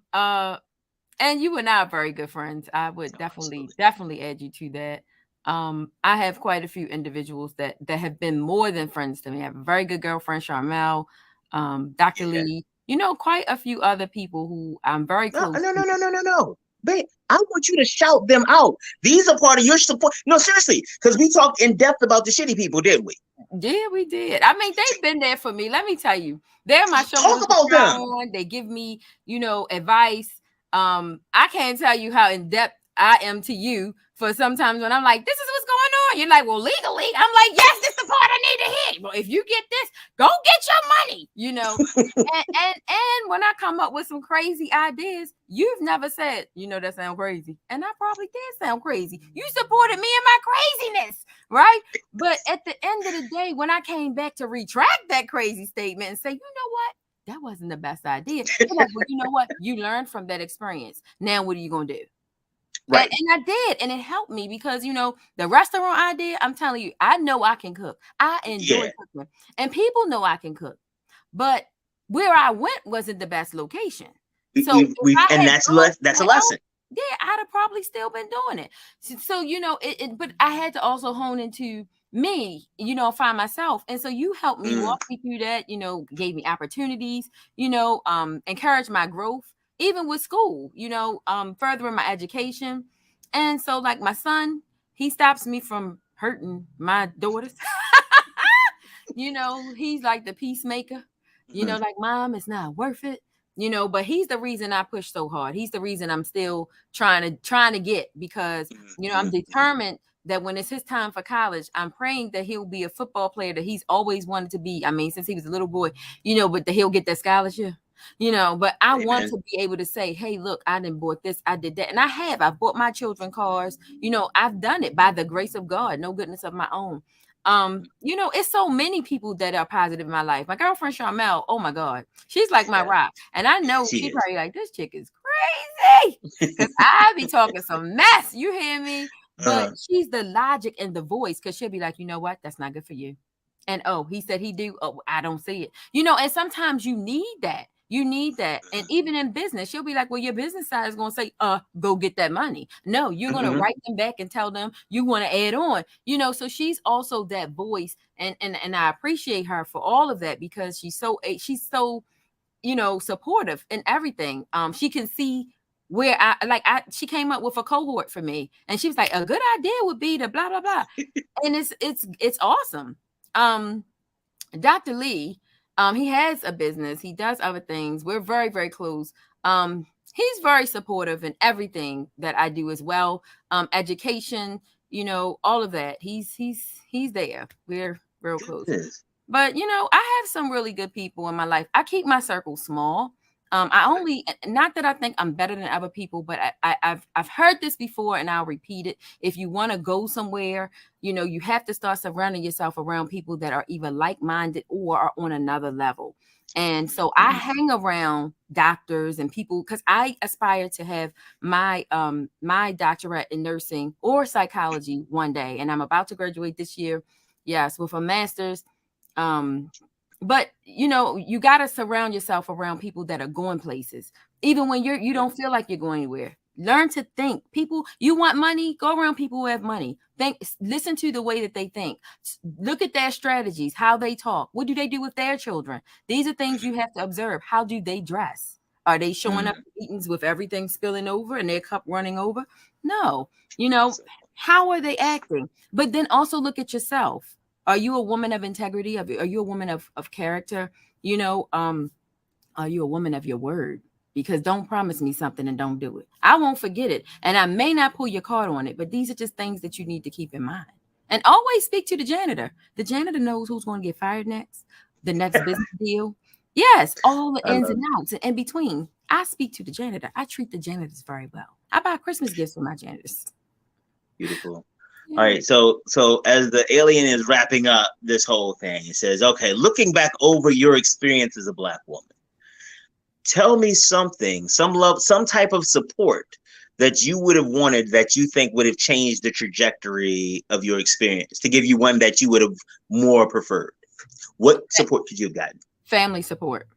S3: you and I are very good friends. I would definitely add you to that. I have quite a few individuals that have been more than friends to me. I have a very good girlfriend, Charmel, Dr. Lee, quite a few other people who I'm very close to.
S1: No. Babe, I want you to shout them out. These are part of your support. No, seriously, because we talked in depth about the shitty people, didn't we?
S3: Yeah, we did. I mean, they've been there for me. Let me tell you, they're my shoulder.
S1: Talk about them.
S3: They give me, advice. I can't tell you how in depth I am to you for sometimes when I'm like, this is what's going on. You're like, well, legally. I'm like, yes, this is the part I need to hit. well, if you get this, go get your money, and when I come up with some crazy ideas, you've never said, that sound crazy. And I probably did sound crazy. You supported me in my craziness, right? But at the end of the day, when I came back to retract that crazy statement and say, you know what? That wasn't the best idea. Like, well, you know what? You learned from that experience. Now, what are you going to do? Right. And I did. And it helped me because, the restaurant idea, I'm telling you, I know I can cook. I enjoy cooking. And people know I can cook. But where I went wasn't the best location. So
S1: that's a lesson.
S3: Yeah, I'd have probably still been doing it. So but I had to also hone into me, find myself. And so you helped me walk me through that, gave me opportunities, encouraged my growth, even with school, furthering my education. And so like my son, he stops me from hurting my daughters. He's like the peacemaker, like, Mom, it's not worth it. But he's the reason I push so hard. He's the reason I'm still trying to get, because, I'm determined that when it's his time for college, I'm praying that he'll be a football player that he's always wanted to be. I mean, since he was a little boy, but that he'll get that scholarship, but I want to be able to say, hey, look, I done bought this, I did that. And I've bought my children cars. I've done it by the grace of God, no goodness of my own. It's so many people that are positive in my life. My girlfriend Charmel, oh my God, she's like my rock. And I know she probably like, this chick is crazy, because I be talking some mess. You hear me? But she's the logic and the voice, because she'll be like, you know what? That's not good for you. And he said he do. Oh, I don't see it. And sometimes you need that. You need that. And even in business, she'll be like, well, your business side is going to say, go get that money. No, you're going to write them back and tell them you want to add on, so she's also that voice. And I appreciate her for all of that, because she's so, supportive in everything. She can see where she came up with a cohort for me, and she was like, a good idea would be to blah, blah, blah. And it's awesome. Dr. Lee, he has a business. He does other things. We're very, very close. He's very supportive in everything that I do as well. Education, all of that. He's there. We're real close. But I have some really good people in my life. I keep my circle small. Not that I think I'm better than other people, but I've heard this before, and I'll repeat it. If you want to go somewhere, you have to start surrounding yourself around people that are either like-minded or are on another level. And so I hang around doctors and people, because I aspire to have my doctorate in nursing or psychology one day. And I'm about to graduate this year. Yes, with a master's. But you got to surround yourself around people that are going places, even when you don't feel like you're going anywhere. Learn to think. People, you want money, go around people who have money. Listen to the way that they think. Look at their strategies, how they talk. What do they do with their children? These are things you have to observe. How do they dress? Are they showing up at meetings with everything spilling over and their cup running over? No. How are they acting? But then also look at yourself. Are you a woman of integrity? Are you a woman of character? Are you a woman of your word? Because don't promise me something and don't do it. I won't forget it. And I may not pull your card on it, but these are just things that you need to keep in mind. And always speak to the janitor. The janitor knows who's going to get fired next, the next business deal. Yes, all the ins and outs and in between. I speak to the janitor. I treat the janitors very well. I buy Christmas gifts for my janitors.
S1: Beautiful. Yeah. All right. So as the alien is wrapping up this whole thing, it says, okay, looking back over your experience as a Black woman, tell me something, some love, some type of support that you would have wanted that you think would have changed the trajectory of your experience, to give you one that you would have more preferred. What support could you have gotten?
S3: Family support.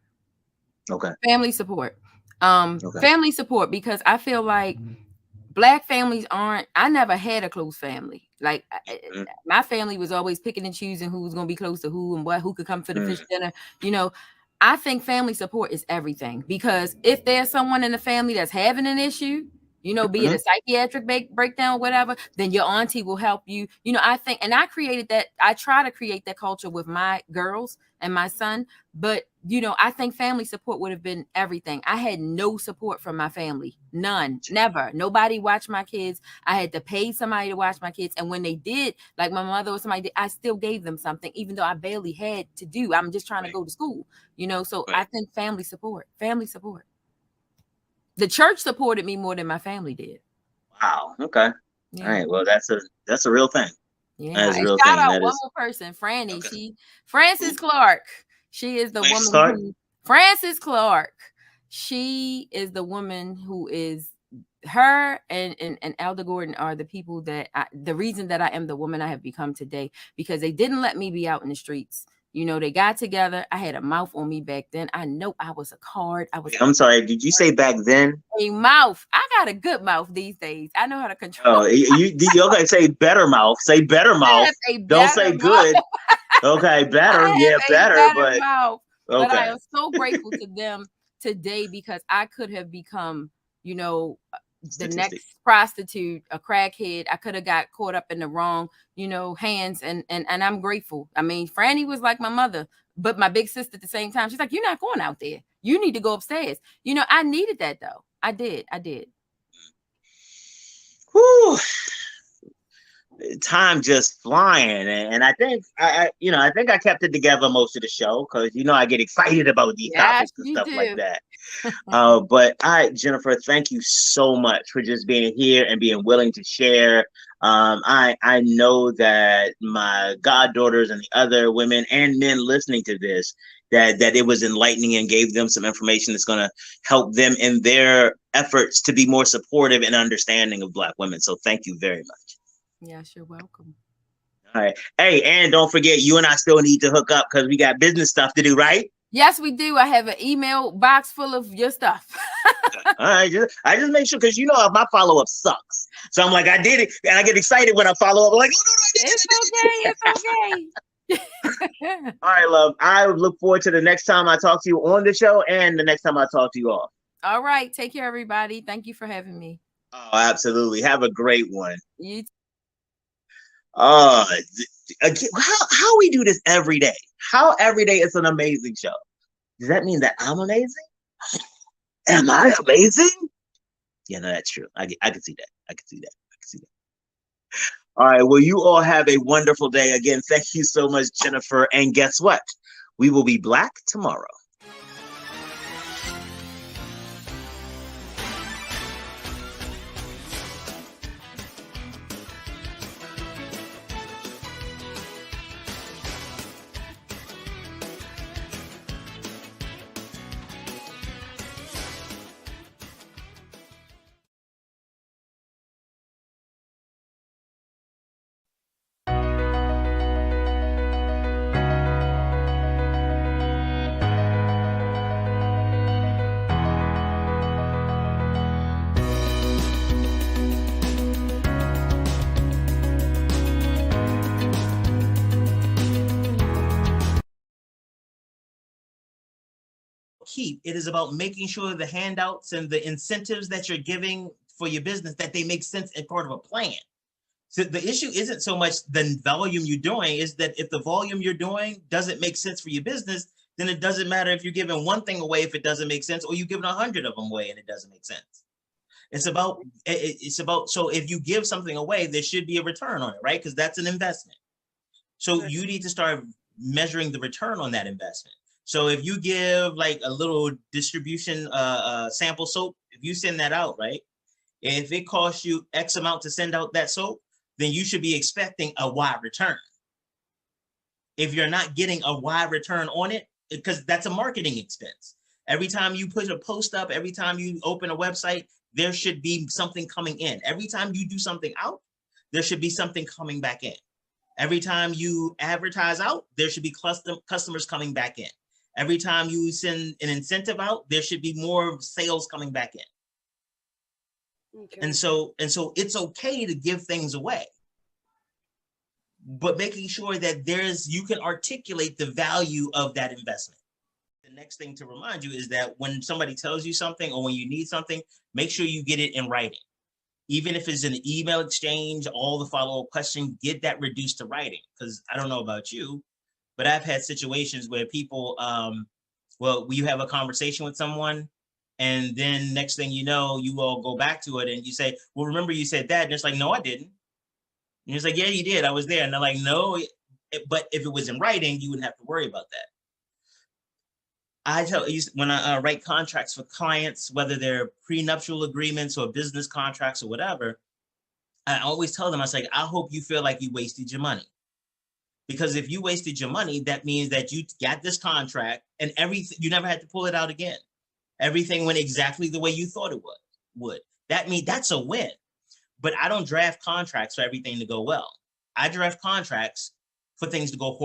S1: Okay.
S3: Family support. Family support, because I feel like Black families I never had a close family. Like my family was always picking and choosing who was going to be close to who and who could come for the fish dinner. I think family support is everything, because if there's someone in the family that's having an issue, you know, be it a psychiatric breakdown, whatever, then your auntie will help you. You know, I think, and I created that, I try to create that culture with my girls and my son. But, you know, I think family support would have been everything. I had no support from my family. None, never. Nobody watched my kids. I had to pay somebody to watch my kids. And when they did, like my mother or somebody did, I still gave them something, even though I barely had to do. I'm just trying to go to school, you know? So I think family support. The church supported me more than my family did.
S1: Wow. Okay. Yeah. All right. Well, that's a real thing.
S3: Yeah. That's a real thing. Shout out one more person, Franny. Okay. Frances Clark. She is the woman. Frances Clark. She is the woman who is, her and Elder Gordon are the people that the reason that I am the woman I have become today, because they didn't let me be out in the streets. You know, they got together. I had a mouth on me back then. I know I was a card.
S1: I'm sorry. Did you say back then?
S3: A mouth. I got a good mouth these days. I know how to control.
S1: Oh, you okay? Say better mouth. Say better mouth. Don't say mouth. Good. Okay, better. Yeah, better. But
S3: mouth. Okay. But I am so grateful to them today, because I could have become, you know, the next prostitute, a crackhead. I could have got caught up in the wrong, you know, hands, and I'm grateful. I mean, Franny was like my mother, but my big sister at the same time. She's like, you're not going out there. You need to go upstairs. You know, I needed that though. I did.
S1: Whew. Time just flying, and I think I think I kept it together most of the show, because you know I get excited about these topics and stuff like that. But Jennifer, thank you so much for just being here and being willing to share. I know that my goddaughters and the other women and men listening to this, that it was enlightening and gave them some information that's going to help them in their efforts to be more supportive and understanding of Black women. So thank you very much.
S3: Yes, you're welcome.
S1: All right. Hey, and don't forget, you and I still need to hook up, because we got business stuff to do, right?
S3: Yes, we do. I have an email box full of your stuff.
S1: All right. I just make sure, because you know my follow-up sucks. So I'm like, I did it, and I get excited when I follow up. I'm like, oh, no, I did it. It's okay. All right, love. I look forward to the next time I talk to you on the show, and the next time I talk to you off.
S3: All right. Take care, everybody. Thank you for having me.
S1: Oh, absolutely. Have a great one.
S3: You too.
S1: How we do this every day? How every day it's an amazing show? Does that mean that I'm amazing? Am I amazing? Yeah, no, that's true. I can see that. All right. Well, you all have a wonderful day. Again, thank you so much, Jennifer. And guess what? We will be Black tomorrow. It is about making sure the handouts and the incentives that you're giving for your business, that they make sense as part of a plan. So the issue isn't so much the volume you're doing, is that if the volume you're doing doesn't make sense for your business, then it doesn't matter if you're giving one thing away if it doesn't make sense, or you're giving 100 of them away and it doesn't make sense. It's about, so if you give something away, there should be a return on it, right? Because that's an investment. So you need to start measuring the return on that investment. So if you give like a little distribution sample soap, if you send that out, right? If it costs you X amount to send out that soap, then you should be expecting a Y return. If you're not getting a Y return on it, because that's a marketing expense. Every time you put a post up, every time you open a website, there should be something coming in. Every time you do something out, there should be something coming back in. Every time you advertise out, there should be customers coming back in. Every time you send an incentive out, there should be more sales coming back in. Okay. And so it's okay to give things away, but making sure that you can articulate the value of that investment. The next thing to remind you is that when somebody tells you something or when you need something, make sure you get it in writing. Even if it's an email exchange, all the follow-up questions, get that reduced to writing. Because I don't know about you, but I've had situations where people, well, you have a conversation with someone, and then next thing you know, you all go back to it and you say, well, remember you said that? And it's like, no, I didn't. And it's like, yeah, you did. I was there. And they're like, no, but if it was in writing, you wouldn't have to worry about that. I tell you, when I write contracts for clients, whether they're prenuptial agreements or business contracts or whatever, I always tell them, I was like, I hope you feel like you wasted your money. Because if you wasted your money, that means that you got this contract and everything, you never had to pull it out again. Everything went exactly the way you thought it would. That means that's a win. But I don't draft contracts for everything to go well. I draft contracts for things to go horribly